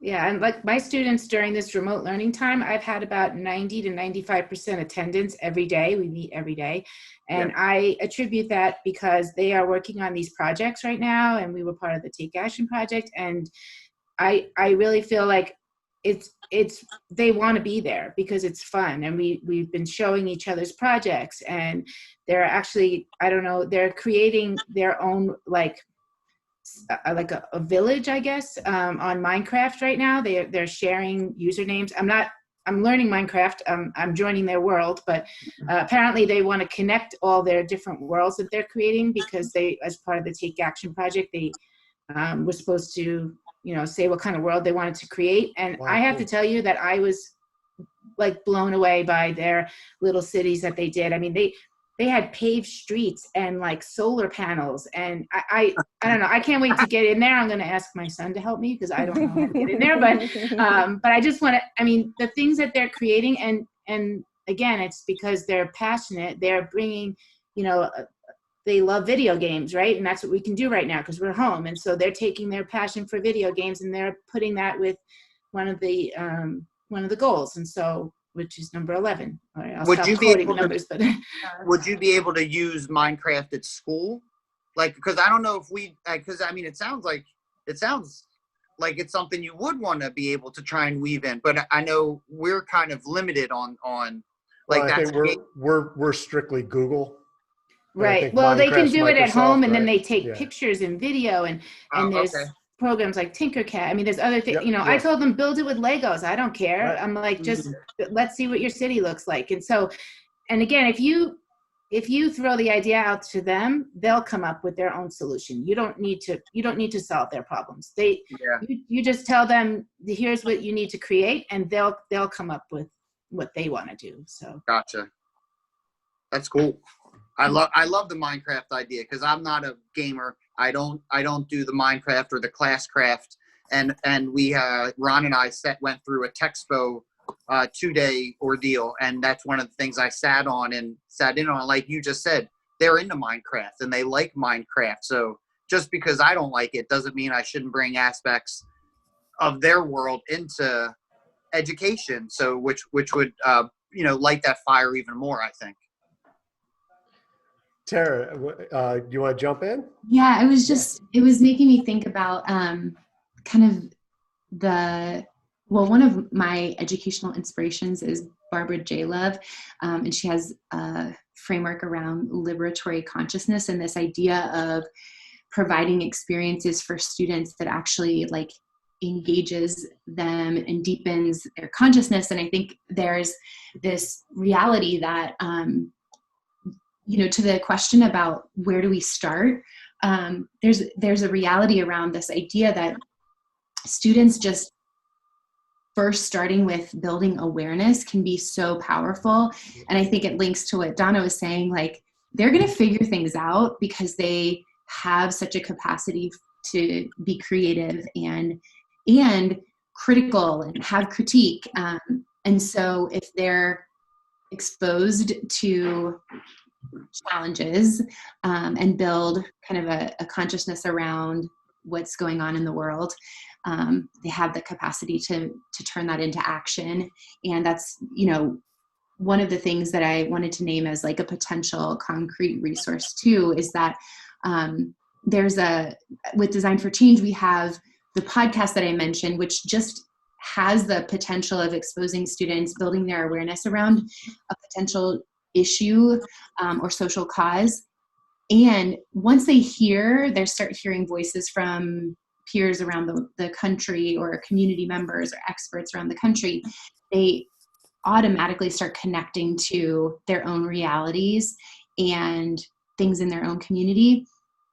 Yeah, and like my students during this remote learning time, I've had about 90 to 95% attendance every day. We meet every day. And I attribute that because they are working on these projects right now, and we were part of the Take Action project. And I really feel like it's they want to be there because it's fun, and we've been showing each other's projects, and they're actually, I don't know, they're creating their own like a village, I guess, on Minecraft right now. They're sharing usernames. I'm learning Minecraft. I'm joining their world, but apparently they want to connect all their different worlds that they're creating because they, as part of the Take Action project, they were supposed to, say what kind of world they wanted to create. And Wow, I have cool. to tell you that I was like blown away by their little cities that they did. I mean, they had paved streets and like solar panels, and I don't know. I can't wait to get in there. I'm going to ask my son to help me because I don't know how to get in there. But I just want to. I mean, the things that they're creating, and again, it's because they're passionate. They're bringing, they love video games, right? And that's what we can do right now because we're home. And so they're taking their passion for video games and they're putting that with one of the goals. And so, which is number 11. All right, I'll Would stop you be quoting able the numbers, but Would you be able to use Minecraft at school? Like, because I don't know if because I mean, it sounds like it's something you would want to be able to try and weave in, but I know we're kind of limited on like Well, I that. think we're strictly Google. And I right. think Well, they can Minecraft's do it at home, Microsoft, and then right? they take Yeah. pictures and video, and there's Okay. programs like Tinkercad. I mean, there's other things. Yep, I yep. told them build it with Legos. I don't care. Right. I'm like, just let's see what your city looks like. And so, and again, if you throw the idea out to them, they'll come up with their own solution. You don't need to solve their problems. You just tell them, here's what you need to create, and they'll come up with what they want to do. So Gotcha. That's cool. I love the Minecraft idea because I'm not a gamer. I don't do the Minecraft or the Classcraft. And we Ron and I went through a Texpo 2-day ordeal, and that's one of the things I sat in on. Like you just said, they're into Minecraft and they like Minecraft. So just because I don't like it doesn't mean I shouldn't bring aspects of their world into education. So which would light that fire even more, I think. Tara, you want to jump in? Yeah, it was making me think about kind of one of my educational inspirations is Barbara J. Love, and she has a framework around liberatory consciousness and this idea of providing experiences for students that actually like engages them and deepens their consciousness. And I think there's this reality that to the question about where do we start, there's a reality around this idea that students just first starting with building awareness can be so powerful. And I think it links to what Donna was saying, like they're going to figure things out because they have such a capacity to be creative and critical and have critique. And so if they're exposed to challenges and build kind of a consciousness around what's going on in the world, they have the capacity to turn that into action. And that's, one of the things that I wanted to name as like a potential concrete resource too, is that with Design for Change, we have the podcast that I mentioned, which just has the potential of exposing students, building their awareness around a potential issue or social cause. And once they start hearing voices from peers around the country or community members or experts around the country, they automatically start connecting to their own realities and things in their own community.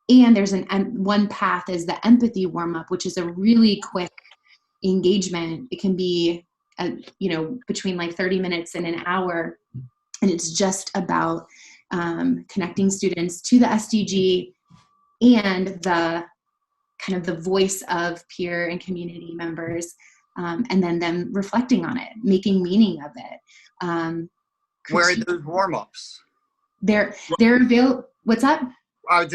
And there's one path is the empathy warm-up, which is a really quick engagement. It can be, between like 30 minutes and an hour. And it's just about connecting students to the SDG and the kind of the voice of peer and community members, and then them reflecting on it, making meaning of it. Where are those warm-ups? They're available. What's up?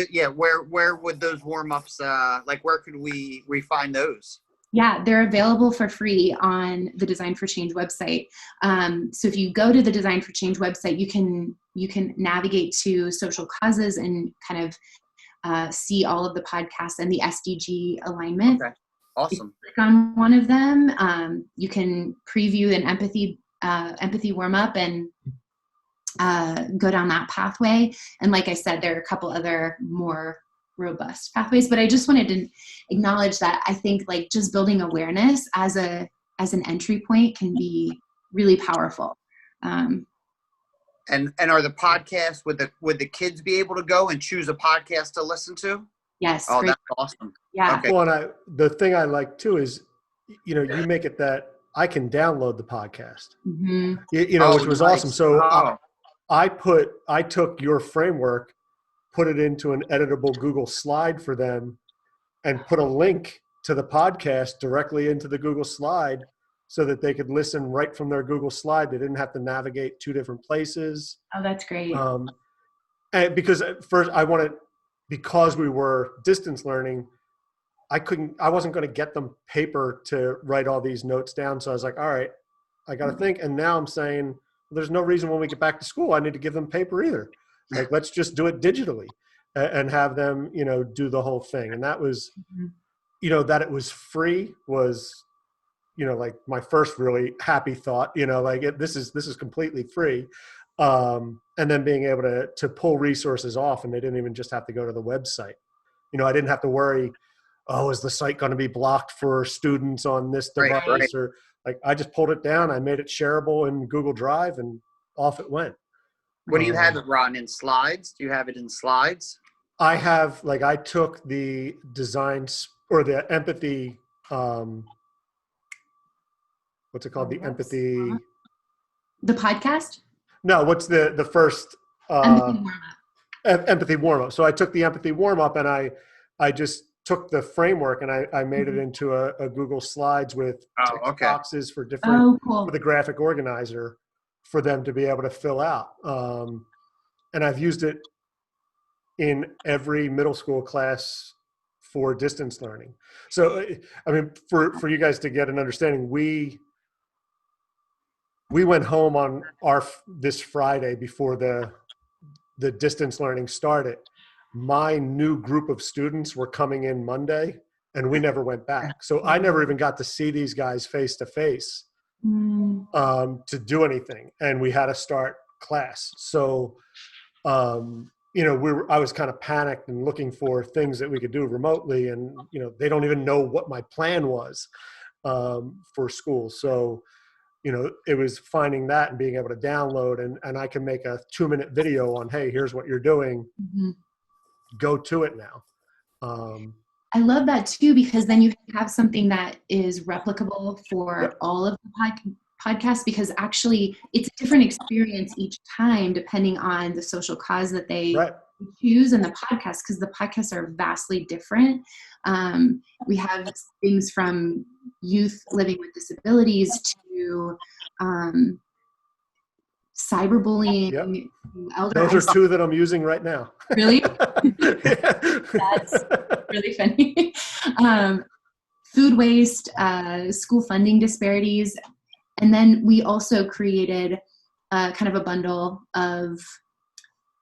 Yeah, where would those warm-ups, like where could we find those? Yeah, they're available for free on the Design for Change website. So if you go to the Design for Change website, you can navigate to social causes and kind of see all of the podcasts and the SDG alignment. Okay, awesome. If you click on one of them, you can preview an empathy warm up and go down that pathway. And like I said, there are a couple other more robust pathways, but I just wanted to acknowledge that I think like just building awareness as an entry point can be really powerful. And are the podcasts, would the kids be able to go and choose a podcast to listen to? Yes. Oh, great. that's awesome. Yeah. Okay. Well, and the thing I like too is, you make it that I can download the podcast, Mm-hmm. which was nice. awesome. So Oh. I took your framework, put it into an editable Google slide for them, and put a link to the podcast directly into the Google slide so that they could listen right from their Google slide. They didn't have to navigate two different places. Oh, that's great. And because at first because we were distance learning, I wasn't going to get them paper to write all these notes down. So I was like, all right, I got to think. And now I'm saying, there's no reason when we get back to school, I need to give them paper either. Like, let's just do it digitally and have them, do the whole thing. And that was, that it was free was, like my first really happy thought, this is completely free. And then being able to pull resources off, and they didn't even just have to go to the website. I didn't have to worry, is the site going to be blocked for students on this device? Right. Or like, I just pulled it down, I made it shareable in Google Drive, and off it went. What do you have it, Ron, in slides? Do you have it in slides? I have, I took the designs or the empathy, what's it called? The empathy. The podcast? No, what's the first? Empathy warm-up. Empathy warm-up. So I took the empathy warm-up and I just took the framework and I made it into a Google Slides with text boxes for different, for the graphic organizer for them to be able to fill out. And I've used it in every middle school class for distance learning. So, I mean, for you guys to get an understanding, we went home on this Friday before the distance learning started. My new group of students were coming in Monday, and we never went back. So I never even got to see these guys face to face to do anything, and we had to start class. So, I was kind of panicked and looking for things that we could do remotely, and they don't even know what my plan was for school. So, it was finding that and being able to download, and I can make a 2-minute video on, hey, here's what you're doing. Go to it now. I love that too, because then you have something that is replicable for all of the podcasts, because actually it's a different experience each time depending on the social cause that they choose and the podcast, because the podcasts are vastly different. We have things from youth living with disabilities to cyberbullying. Elder Those are two that I'm using right now. Really? That's really funny. Food waste, school funding disparities. And then we also created kind of a bundle of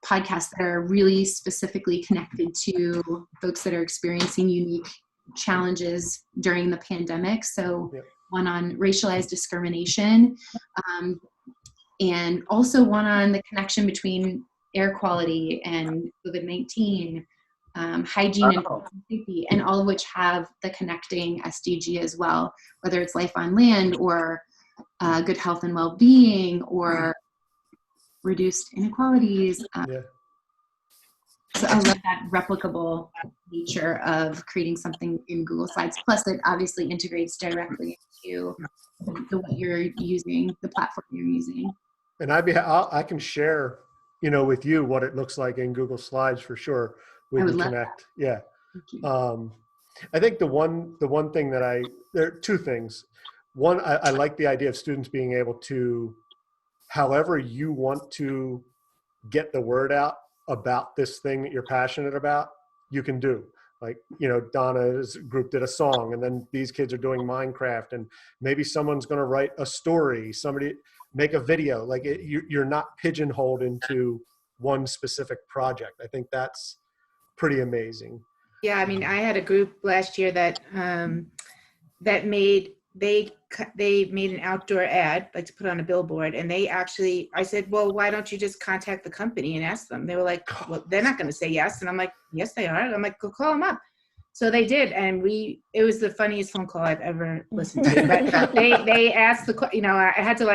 podcasts that are really specifically connected to folks that are experiencing unique challenges during the pandemic. So one on racialized discrimination, and also one on the connection between air quality and COVID-19, hygiene and safety, and all of which have the connecting SDG as well, whether it's life on land or good health and well-being or reduced inequalities. So I love that replicable nature of creating something in Google Slides. Plus, it obviously integrates directly into what you're using, the platform you're using. And I can share, with you what it looks like in Google Slides for sure. We can connect. Yeah. I think the one thing that there are two things. One, I like the idea of students being able to, however you want to get the word out, about this thing that you're passionate about, you can do. Like, Donna's group did a song, and then these kids are doing Minecraft, and maybe someone's going to write a story, somebody make a video. Like you're not pigeonholed into one specific project. I think that's pretty amazing. Yeah, I mean, I had a group last year that made an outdoor ad, like to put on a billboard, and I said, well, why don't you just contact the company and ask them? They were like, well, they're not going to say yes. And I'm like, yes, they are. I'm like, go call them up. So they did, and it was the funniest phone call I've ever listened to. But they asked I had to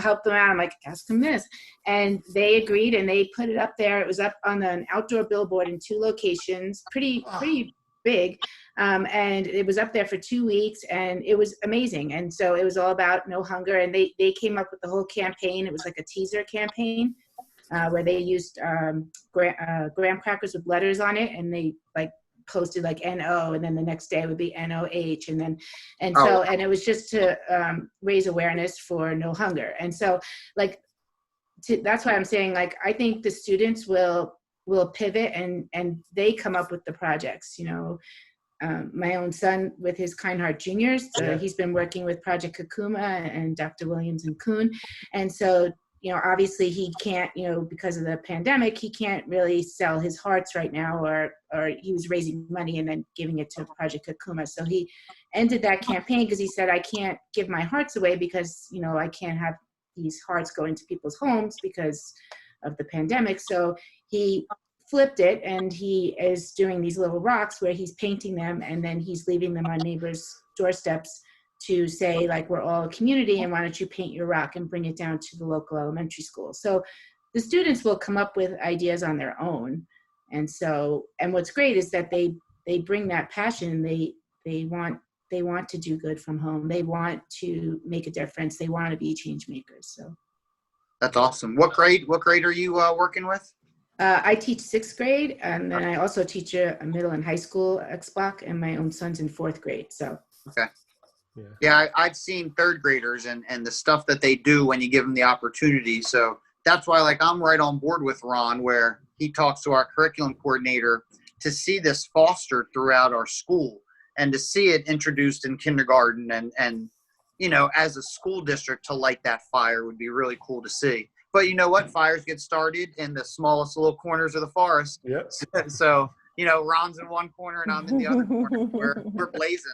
help them out. I'm like, ask them this. And they agreed, and they put it up there. It was up on an outdoor billboard in 2 locations, pretty big. And it was up there for 2 weeks, and it was amazing. And so it was all about no hunger. And they came up with the whole campaign. It was like a teaser campaign where they used graham crackers with letters on it, and they posted like NO, and then the next day it would be NOH, and it was just to raise awareness for no hunger. And so that's why I'm saying, I think the students will pivot and they come up with the projects. My own son with his Kind Heart Juniors, he's been working with Project Kakuma and Dr. Williams and Kuhn. And so, obviously he can't, because of the pandemic, he can't really sell his hearts right now, or he was raising money and then giving it to Project Kakuma. So he ended that campaign because he said, I can't give my hearts away because, I can't have these hearts go into people's homes because of the pandemic. So he flipped it, and he is doing these little rocks where he's painting them, and then he's leaving them on neighbors' doorsteps to say, we're all a community, and why don't you paint your rock and bring it down to the local elementary school. So the students will come up with ideas on their own. And what's great is that they bring that passion. They want to do good from home. They want to make a difference. They want to be change makers. So that's awesome. What grade are you working with? I teach 6th grade, and then I also teach a middle and high school X-Block, and my own son's in 4th grade. So okay. Yeah, I've seen 3rd graders and the stuff that they do when you give them the opportunity. So that's why, I'm right on board with Ron, where he talks to our curriculum coordinator to see this fostered throughout our school and to see it introduced in kindergarten and as a school district to light that fire would be really cool to see. But you know what? Fires get started in the smallest little corners of the forest. Yep. So, Ron's in one corner and I'm in the other corner. We're blazing.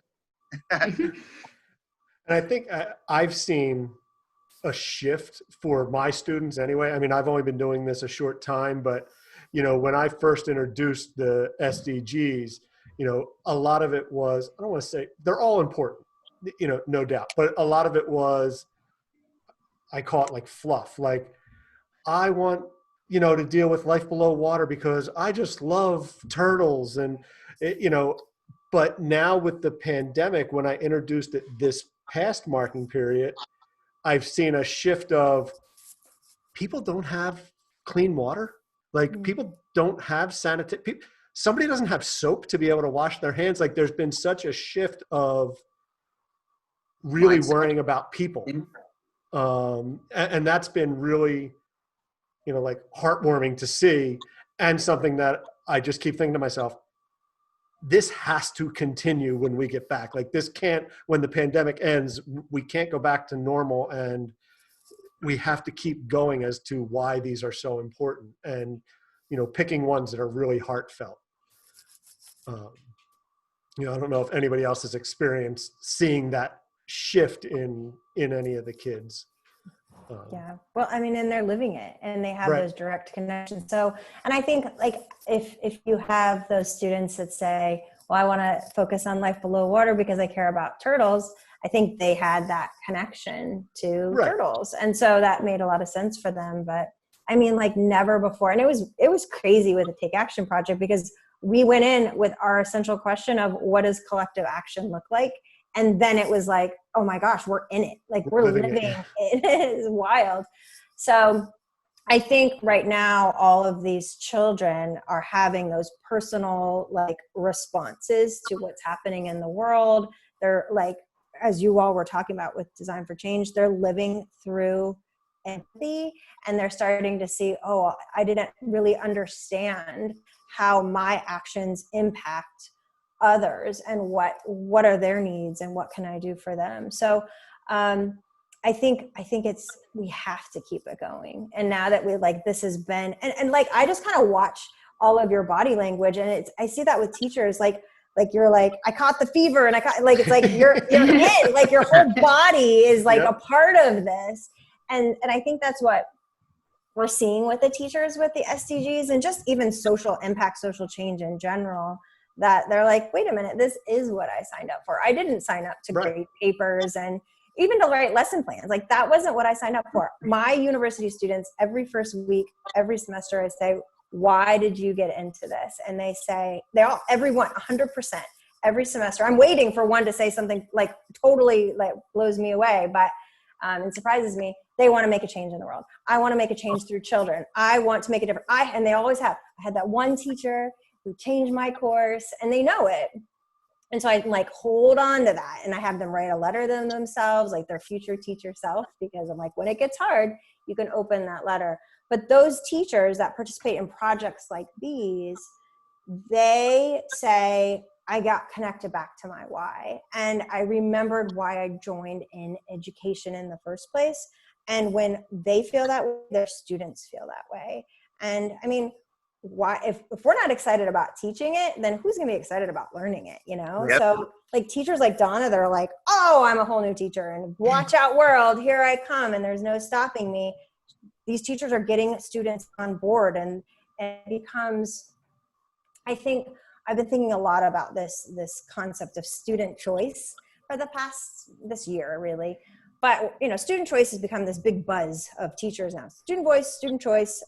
And I think I've seen a shift for my students anyway. I mean, I've only been doing this a short time, but, when I first introduced the SDGs, a lot of it was, I don't want to say, they're all important, no doubt. But a lot of it was, I call it fluff. I want, to deal with life below water because I just love turtles. And, but now with the pandemic, when I introduced it this past marking period, I've seen a shift of people don't have clean water. People don't have sanitary. Somebody doesn't have soap to be able to wash their hands. There's been such a shift of really worrying about people. And that's been really, heartwarming to see, and something that I just keep thinking to myself, this has to continue when we get back. This can't, when the pandemic ends, we can't go back to normal, and we have to keep going as to why these are so important, and, picking ones that are really heartfelt. I don't know if anybody else has experienced seeing that shift in any of the kids. Yeah. Well, I mean, and they're living it, and they have Right. those direct connections. So, and I think if you have those students that say, well, I want to focus on life below water because I care about turtles, I think they had that connection to Right. turtles. And so that made a lot of sense for them. But I mean, never before. And it was crazy with the Take Action Project, because we went in with our essential question of what does collective action look like? And then it was oh my gosh, we're in it. We're living it. It is wild. So I think right now, all of these children are having those personal responses to what's happening in the world. They're as you all were talking about with Design for Change, they're living through empathy, and they're starting to see, oh, I didn't really understand how my actions impact others and what are their needs and what can I do for them. So I think we have to keep it going. And now that we like, this has been, and like, I just kind of watch all of your body language, and I see that with teachers, like you're like, I caught the fever, and it's like you're in, like your whole body is like a part of this. And I think that's what we're seeing with the teachers with the SDGs and just even social impact, social change in general, that they're like, wait a minute, this is what I signed up for. I didn't sign up to grade papers and even to write lesson plans. Like that wasn't what I signed up for. My university students, every first week, every semester, I say, why did you get into this? And they say, everyone, 100%, every semester. I'm waiting for one to say something like totally like blows me away, but it surprises me. They want to make a change in the world. I want to make a change through children. I want to make a difference. And they always have. I had that one teacher who changed my course, and they know it. And so I like hold on to that, and I have them write a letter to themselves, like their future teacher self, because I'm like, when it gets hard, you can open that letter. But those teachers that participate in projects like these, they say, I got connected back to my why. And I remembered why I joined in education in the first place. And when they feel that way, their students feel that way. And I mean, why, if we're not excited about teaching it, then who's going to be excited about learning it, you know? Yep. So like teachers like Donna, they're like, oh, I'm a whole new teacher, and watch out world, here I come, and there's no stopping me. These teachers are getting students on board, and it becomes, I think I've been thinking a lot about this concept of student choice for this year, really. But, you know, student choice has become this big buzz of teachers now. Student voice, student choice.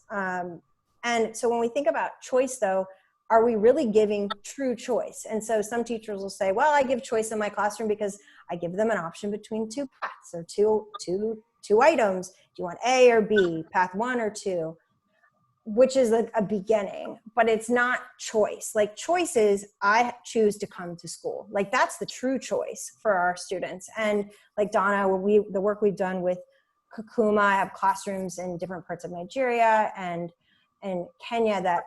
And so when we think about choice, though, are we really giving true choice? And so some teachers will say, well, I give choice in my classroom because I give them an option between two paths or two items. Do you want A or B, path 1 or 2? Which is a beginning, but it's not choice. Like choice is, I choose to come to school. Like that's the true choice for our students. And like Donna, the work we've done with Kakuma, I have classrooms in different parts of Nigeria and Kenya that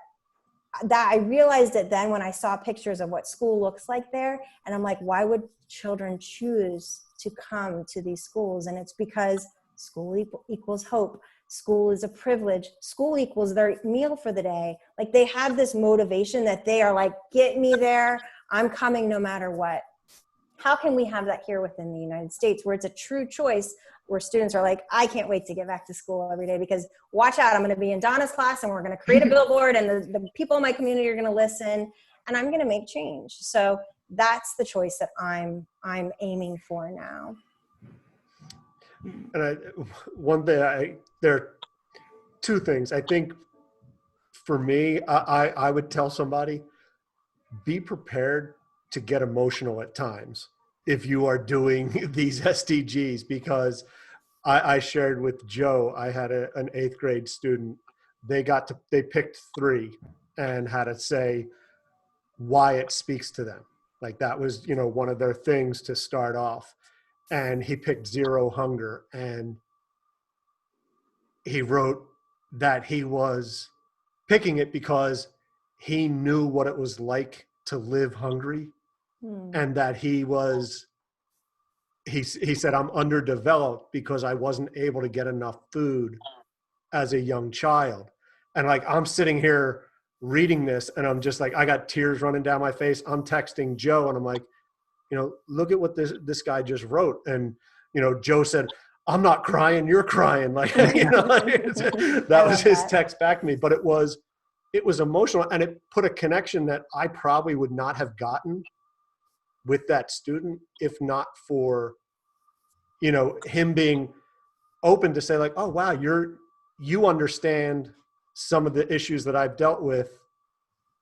I realized it then when I saw pictures of what school looks like there. And I'm like, why would children choose to come to these schools? And it's because school equals hope. School is a privilege. School equals their meal for the day. Like they have this motivation that they are like, get me there. I'm coming no matter what. How can we have that here within the United States where it's a true choice, where students are like, I can't wait to get back to school every day because watch out, I'm going to be in Donna's class and we're going to create a billboard and the people in my community are going to listen and I'm going to make change. So that's the choice that I'm aiming for now. And there are two things. I think for me, I would tell somebody, be prepared to get emotional at times if you are doing these SDGs, because I shared with Joe, I had an 8th grade student. They picked 3 and had to say why it speaks to them. Like that was, you know, one of their things to start off. And he picked zero hunger, and he wrote that he was picking it because he knew what it was like to live hungry, and that he said, I'm underdeveloped because I wasn't able to get enough food as a young child. And like, I'm sitting here reading this and I'm just like, I got tears running down my face. I'm texting Joe and I'm like, you know, look at what this guy just wrote. And, you know, Joe said, I'm not crying, you're crying. Like, you know, that was his text back to me, but it was emotional, and it put a connection that I probably would not have gotten with that student if not for, you know, him being open to say like, oh, wow, you understand some of the issues that I've dealt with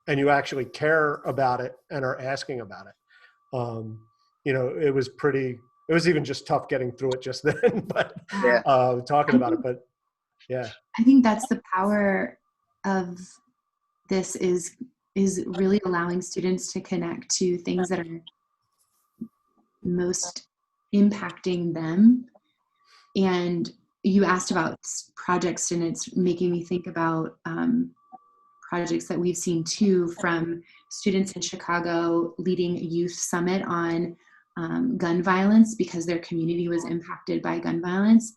and you actually care about it and are asking about it. You know, it was even just tough getting through it just then, but talking about it, but yeah. I think that's the power of this is really allowing students to connect to things that are most impacting them. And you asked about projects, and it's making me think about projects that we've seen too, from students in Chicago leading a youth summit on gun violence because their community was impacted by gun violence,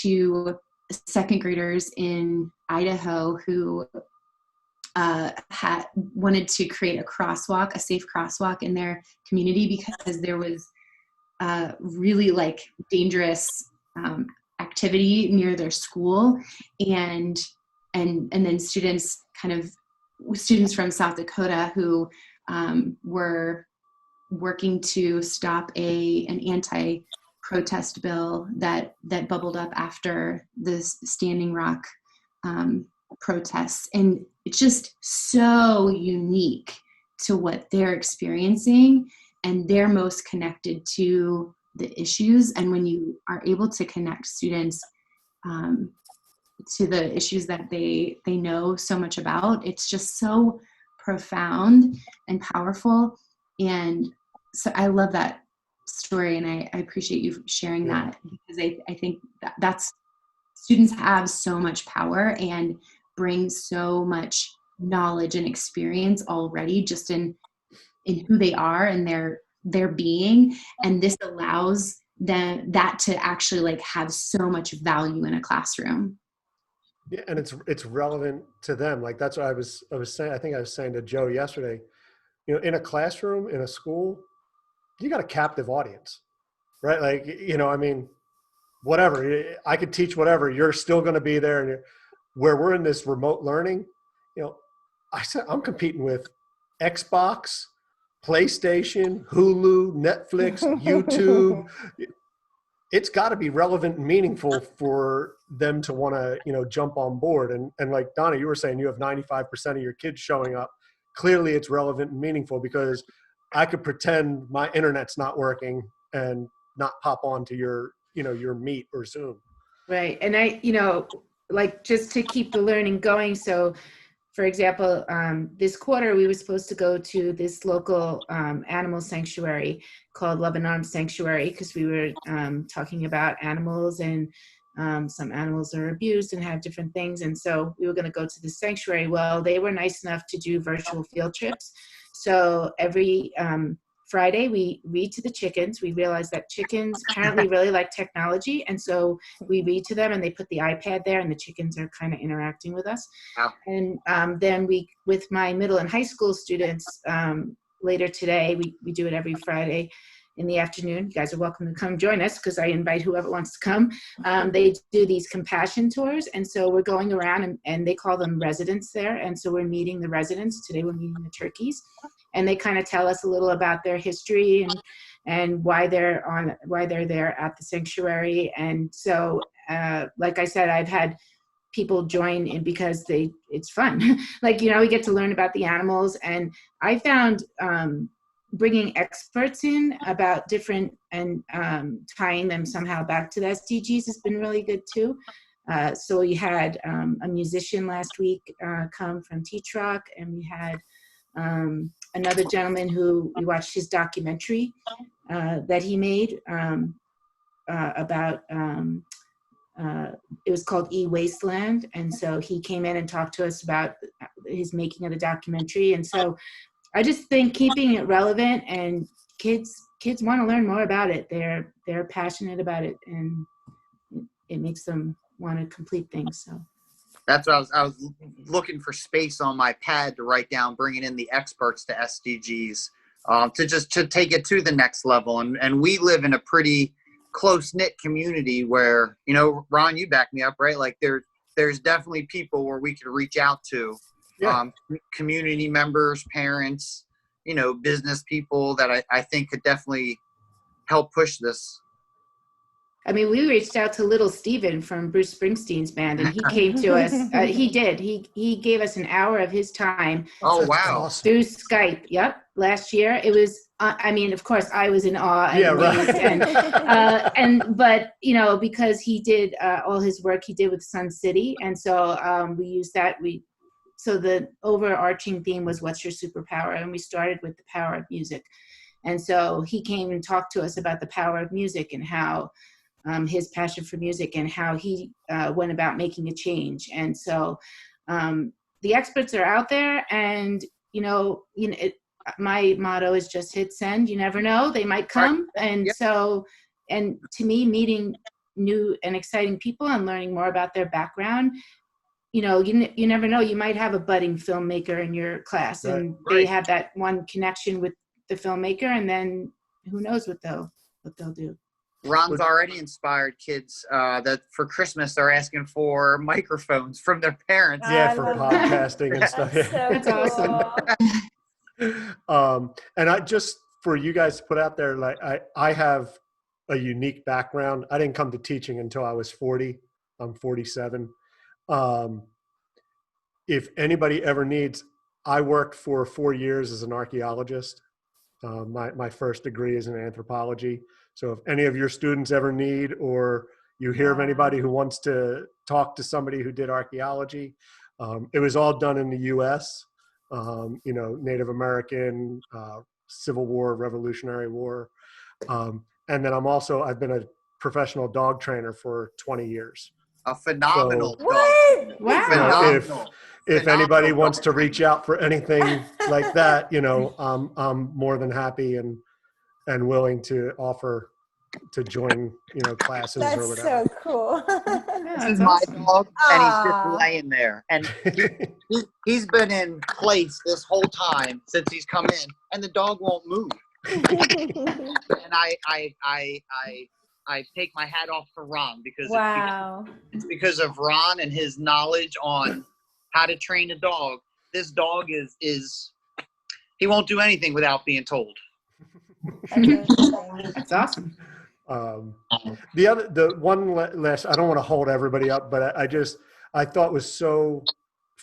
to second graders in Idaho who wanted to create a safe crosswalk in their community because there was really like dangerous activity near their school, and then students from South Dakota who were working to stop an anti-protest bill that bubbled up after the Standing Rock protests. And it's just so unique to what they're experiencing, and they're most connected to the issues. And when you are able to connect students to the issues that they know so much about, it's just so profound and powerful. And so I love that story, and I appreciate you sharing that, because I think that's students have so much power and bring so much knowledge and experience already just in who they are and their being, and this allows them that to actually like have so much value in a classroom. Yeah, and it's relevant to them. Like that's what I was saying. I think I was saying to Joe yesterday, in a classroom, in a school, you got a captive audience, right? Like, I mean, whatever, I could teach whatever, you're still going to be there. And where we're in this remote learning, I'm competing with Xbox, PlayStation, Hulu, Netflix, YouTube. It's got to be relevant and meaningful for them to want to, jump on board. And like Donna, you were saying, you have 95% of your kids showing up. Clearly it's relevant and meaningful, because I could pretend my internet's not working and not pop onto your Meet or Zoom. Right. And I, like just to keep the learning going. So for example, this quarter, we were supposed to go to this local animal sanctuary called Love and Arms Sanctuary, because we were talking about animals, and some animals are abused and have different things. And so we were going to go to the sanctuary. Well, they were nice enough to do virtual field trips. So every Friday, we read to the chickens. We realized that chickens apparently really like technology. And so we read to them, and they put the iPad there, and the chickens are kind of interacting with us. Wow. And then with my middle and high school students, later today, we do it every Friday in the afternoon. You guys are welcome to come join us, because I invite whoever wants to come. They do these compassion tours. And so we're going around, and they call them residents there. And so we're meeting the residents. Today we're meeting the turkeys. And they kind of tell us a little about their history and why they're there at the sanctuary. And so, like I said, I've had people join in because it's fun. Like, we get to learn about the animals. And I found bringing experts in about different and tying them somehow back to the SDGs has been really good too. So we had a musician last week come from Teach Rock, and we had another gentleman who we watched his documentary that he made about, it was called E-Wasteland. And so he came in and talked to us about his making of the documentary. And so I just think keeping it relevant, and kids want to learn more about it. They're passionate about it, and it makes them want to complete things. So that's what I was looking for space on my pad to write down, bringing in the experts to SDGs, to take it to the next level. And we live in a pretty close-knit community where, Ron, you back me up, right? Like there's definitely people where we could reach out to, community members, parents, business people that I think could definitely help push this. I mean, we reached out to little Steven from Bruce Springsteen's band, and he came to us. He did. He gave us an hour of his time. Oh, wow. Awesome. Through Skype. Yep. Last year. It was, I mean, of course, I was in awe. And Right. But, because he did all his work he did with Sun City. And so we used that. So the overarching theme was, what's your superpower? And we started with the power of music. And so he came and talked to us about the power of music, and how his passion for music and how he went about making a change. And so the experts are out there, and my motto is just hit send. You never know, they might come. And Yep. so, and to me, meeting new and exciting people and learning more about their background, you never know, you might have a budding filmmaker in your class, and they have that one connection with the filmmaker, and then who knows what they'll do. Ron's already inspired kids that for Christmas they're asking for microphones from their parents. Yeah, for podcasting and stuff. That's awesome. And I just, for you guys to put out there, like I have a unique background. I didn't come to teaching until I was 40. I'm 47. If anybody ever needs, I worked for 4 years as an archaeologist. My first degree is in anthropology. So if any of your students ever need, or you hear of anybody who wants to talk to somebody who did archaeology, it was all done in the U.S., Native American, Civil War, Revolutionary War. And then I've been a professional dog trainer for 20 years. A phenomenal dog. Wow. Phenomenal. If anybody wants to reach out for anything like that, I'm more than happy and willing to offer to join, classes or whatever. That's so cool. This is my dog, and he's just laying there. And he's been in place this whole time since he's come in, and the dog won't move. And I take my hat off for Ron because it's because of Ron and his knowledge on how to train a dog. This dog is he won't do anything without being told. That's awesome. The one last, I don't want to hold everybody up, but I thought was so,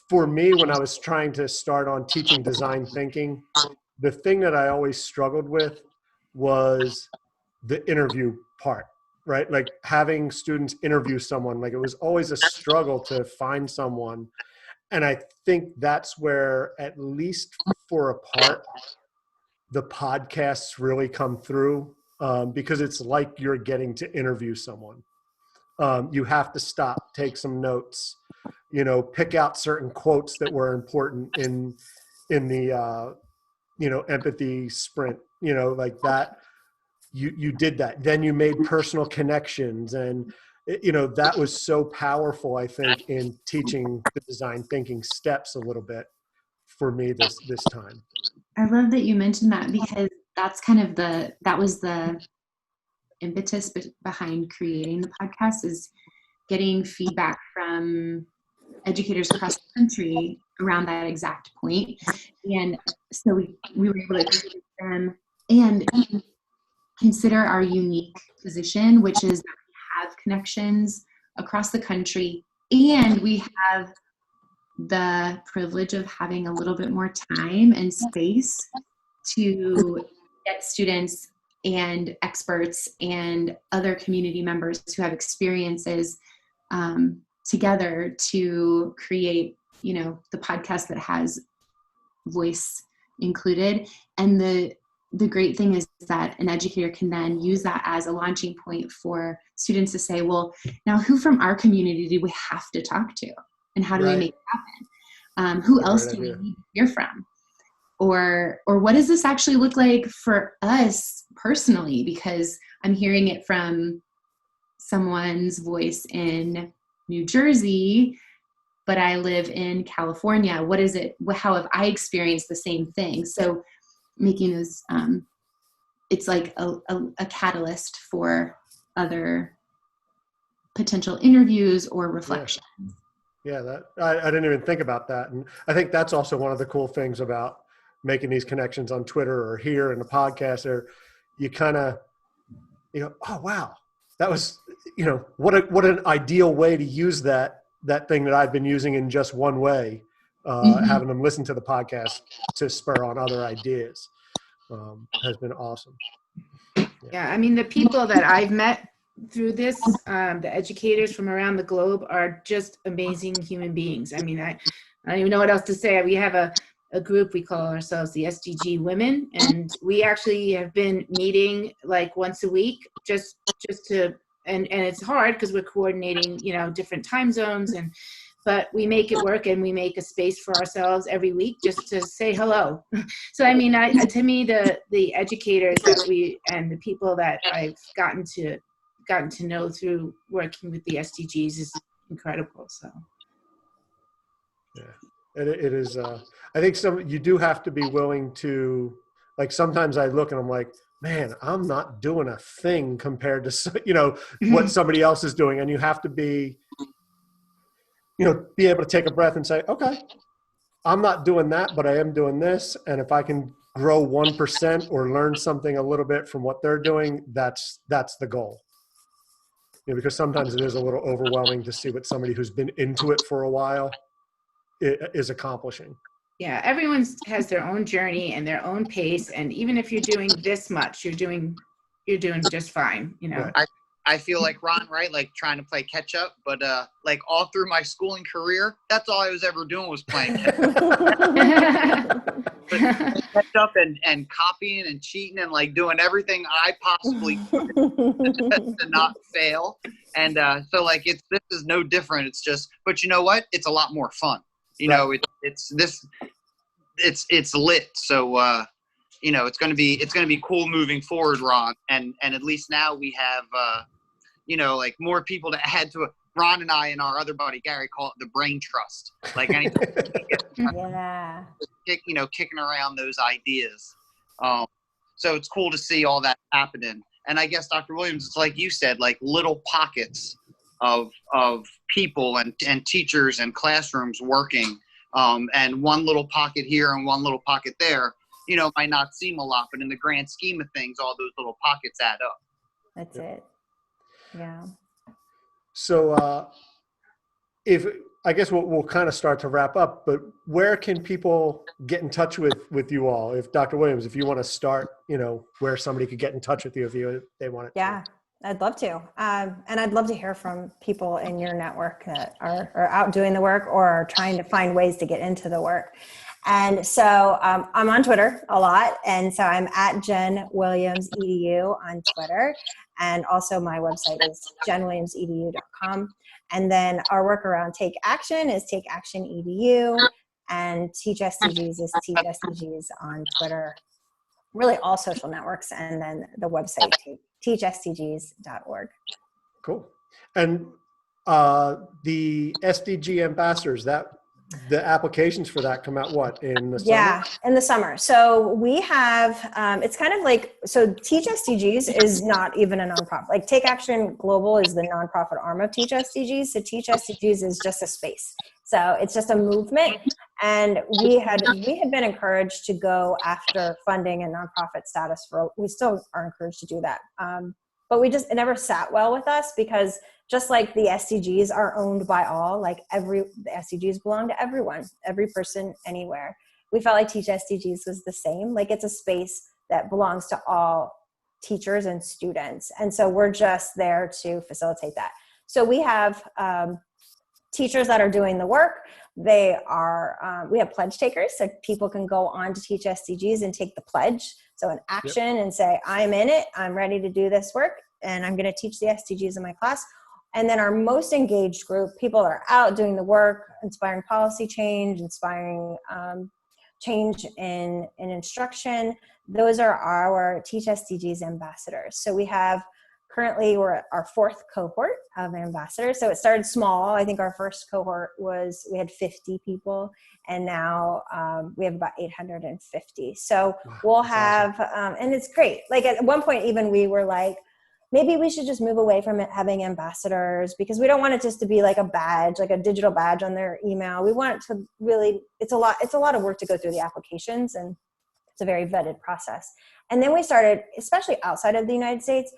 for me, when I was trying to start on teaching design thinking, the thing that I always struggled with was the interview part, right? Like having students interview someone, like it was always a struggle to find someone. And I think that's where, at least for a part, the podcasts really come through, because it's like you're getting to interview someone. You have to stop, take some notes, pick out certain quotes that were important in the, empathy sprint, like that. You did that. Then you made personal connections, and that was so powerful, I think, in teaching the design thinking steps a little bit for me this time. I love that you mentioned that, because that's kind of that was the impetus behind creating the podcast, is getting feedback from educators across the country around that exact point. And so we were able to create them and consider our unique position, which is that we have connections across the country, and we have the privilege of having a little bit more time and space to get students and experts and other community members who have experiences together to create, the podcast that has voice included. And the great thing is that an educator can then use that as a launching point for students to say, well, now who from our community do we have to talk to? And how do we make it happen? Who else do we need to hear from? Or what does this actually look like for us personally? Because I'm hearing it from someone's voice in New Jersey, but I live in California. What is it? How have I experienced the same thing? So making those, it's like a catalyst for other potential interviews or reflections. Yeah, that I didn't even think about that. And I think that's also one of the cool things about making these connections on Twitter or here in the podcast, or you kind of, oh, wow, that was, what an ideal way to use that thing that I've been using in just one way, having them listen to the podcast to spur on other ideas has been awesome. Yeah, I mean, the people that I've met through this, the educators from around the globe are just amazing human beings. I mean, I don't even know what else to say. We have a group, we call ourselves the SDG Women, and we actually have been meeting like once a week just to and it's hard because we're coordinating, different time zones, but we make it work, and we make a space for ourselves every week just to say hello. So, I mean, to me, the educators and the people that I've gotten to know through working with the SDGs is incredible. So, yeah, it is. I think you do have to be willing to, like, sometimes I look and I'm like, man, I'm not doing a thing compared to, what somebody else is doing. And you have to be able to take a breath and say, okay, I'm not doing that, but I am doing this. And if I can grow 1% or learn something a little bit from what they're doing, that's the goal. Because sometimes it is a little overwhelming to see what somebody who's been into it for a while is accomplishing. Yeah, everyone has their own journey and their own pace. And even if you're doing this much, you're doing just fine, Right. I feel like Ron, right? Like trying to play catch up, but like all through my schooling career, that's all I was ever doing was playing catch up and copying and cheating and like doing everything I possibly could to not fail. And so like this is no different. It's just, but you know what? It's a lot more fun. It's lit. So it's going to be cool moving forward, Ron. And at least now we have like more people to add to it. Ron and I and our other buddy Gary call it the brain trust. Like anything, Yeah. Kicking around those ideas. So it's cool to see all that happening. And I guess Dr. Williams, it's like you said, like little pockets of people and teachers and classrooms working, and one little pocket here and one little pocket there, might not seem a lot, but in the grand scheme of things, all those little pockets add up. That's it. Yeah. So I guess we'll kind of start to wrap up, but where can people get in touch with you all? If Dr. Williams, if you want to start, where somebody could get in touch with you if they want it. Yeah, I'd love to. And I'd love to hear from people in your network that are out doing the work or are trying to find ways to get into the work. And so I'm on Twitter a lot. And so I'm at Jen Williams EDU on Twitter. And also my website is jenwilliamsedu.com. And then our work around Take Action is Take Action EDU. And Teach SDGs is Teach SDGs on Twitter. Really all social networks. And then the website, teachsdgs.org. Cool. And the SDG ambassadors, the applications for that come out in the summer? Yeah, in the summer. So we have, it's kind of like, so Teach SDGs is not even a nonprofit. Like Take Action Global is the nonprofit arm of Teach SDGs. So Teach SDGs is just a space. So it's just a movement. And we had been encouraged to go after funding and nonprofit status we still are encouraged to do that. But it never sat well with us because just like the SDGs are owned by all, like the SDGs belong to everyone, every person, anywhere. We felt like Teach SDGs was the same. Like it's a space that belongs to all teachers and students. And so we're just there to facilitate that. So we have teachers that are doing the work. We have pledge takers, so people can go on to Teach SDGs and take the pledge. So an action and say, I'm in it, I'm ready to do this work, and I'm going to teach the SDGs in my class. And then our most engaged group, people that are out doing the work, inspiring policy change, inspiring change in instruction, those are our Teach SDGs ambassadors. So currently we're at our fourth cohort of ambassadors. So it started small. I think our first cohort we had 50 people, and now we have about 850. So we'll have, awesome. And it's great. Like at one point even we were like, maybe we should just move away from having ambassadors because we don't want it just to be like a badge, like a digital badge on their email. We want it to really, it's a lot of work to go through the applications, and it's a very vetted process. And then we started, especially outside of the United States,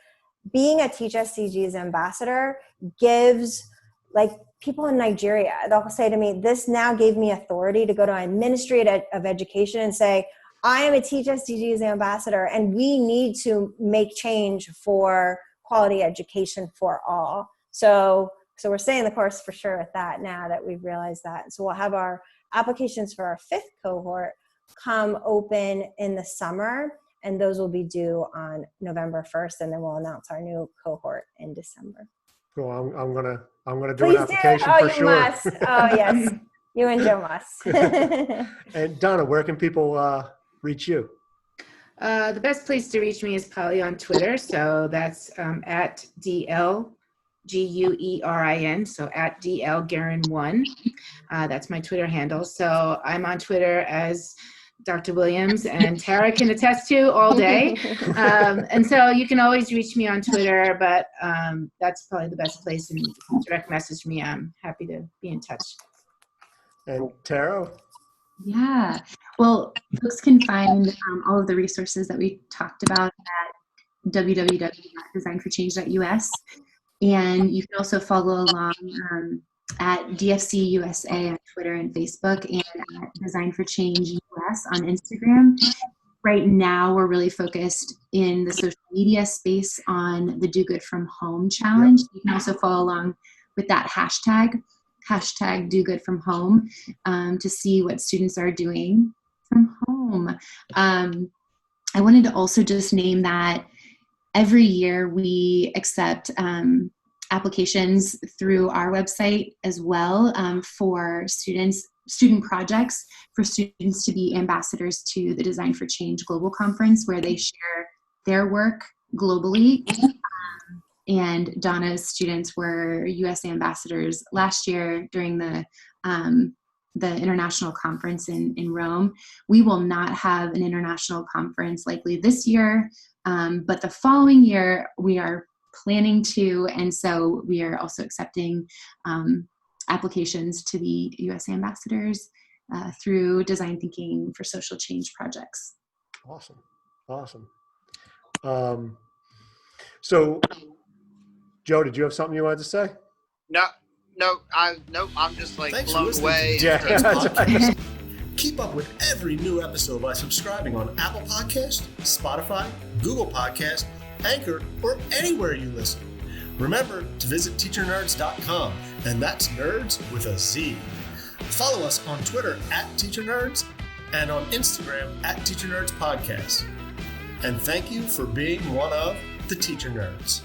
being a Teach SDGs ambassador gives, like, people in Nigeria, they'll say to me, this now gave me authority to go to my Ministry of Education and say, I am a Teach SDGs ambassador, and we need to make change for quality education for all. So we're staying the course for sure with that now that we've realized that. So we'll have our applications for our fifth cohort come open in the summer. and those will be due on November 1st, and then we'll announce our new cohort in December. Cool. I'm gonna do Please an application do. for You sure. must. Oh yes, you and Joe must. And Donna, where can people reach you? The best place to reach me is probably on Twitter. So that's at DLGUERIN. So at DLGuerin1. That's my Twitter handle. So I'm on Twitter as Dr. Williams, and Tara can attest to all day. And so you can always reach me on Twitter, but that's probably the best place. And direct message me. I'm happy to be in touch. And Tara? Yeah. Well, folks can find all of the resources that we talked about at www.designforchange.us. And you can also follow along at DFC USA on Twitter and Facebook, and at Design for Change US on Instagram. Right now, we're really focused in the social media space on the Do Good From Home challenge. You can also follow along with that hashtag Do Good From Home, to see what students are doing from home. I wanted to also just name that every year we accept applications through our website as well, for student projects, for students to be ambassadors to the Design for Change Global Conference, where they share their work globally. And Donna's students were U.S. ambassadors last year during the international conference in Rome. We will not have an international conference likely this year, but the following year we are planning to, and so we are also accepting applications to be U.S. ambassadors through Design Thinking for Social Change projects. Awesome. So, Joe, did you have something you wanted to say? No, I'm just like Thanks for blown listening away. to Yeah. today's podcast. Keep up with every new episode by subscribing on Apple Podcast, Spotify, Google Podcast, Anchor, or anywhere you listen. Remember to visit teachernerds.com, and that's nerds with a Z. Follow us on Twitter @TeacherNerds and on Instagram @TeacherNerdsPodcast. And thank you for being one of the Teacher Nerds.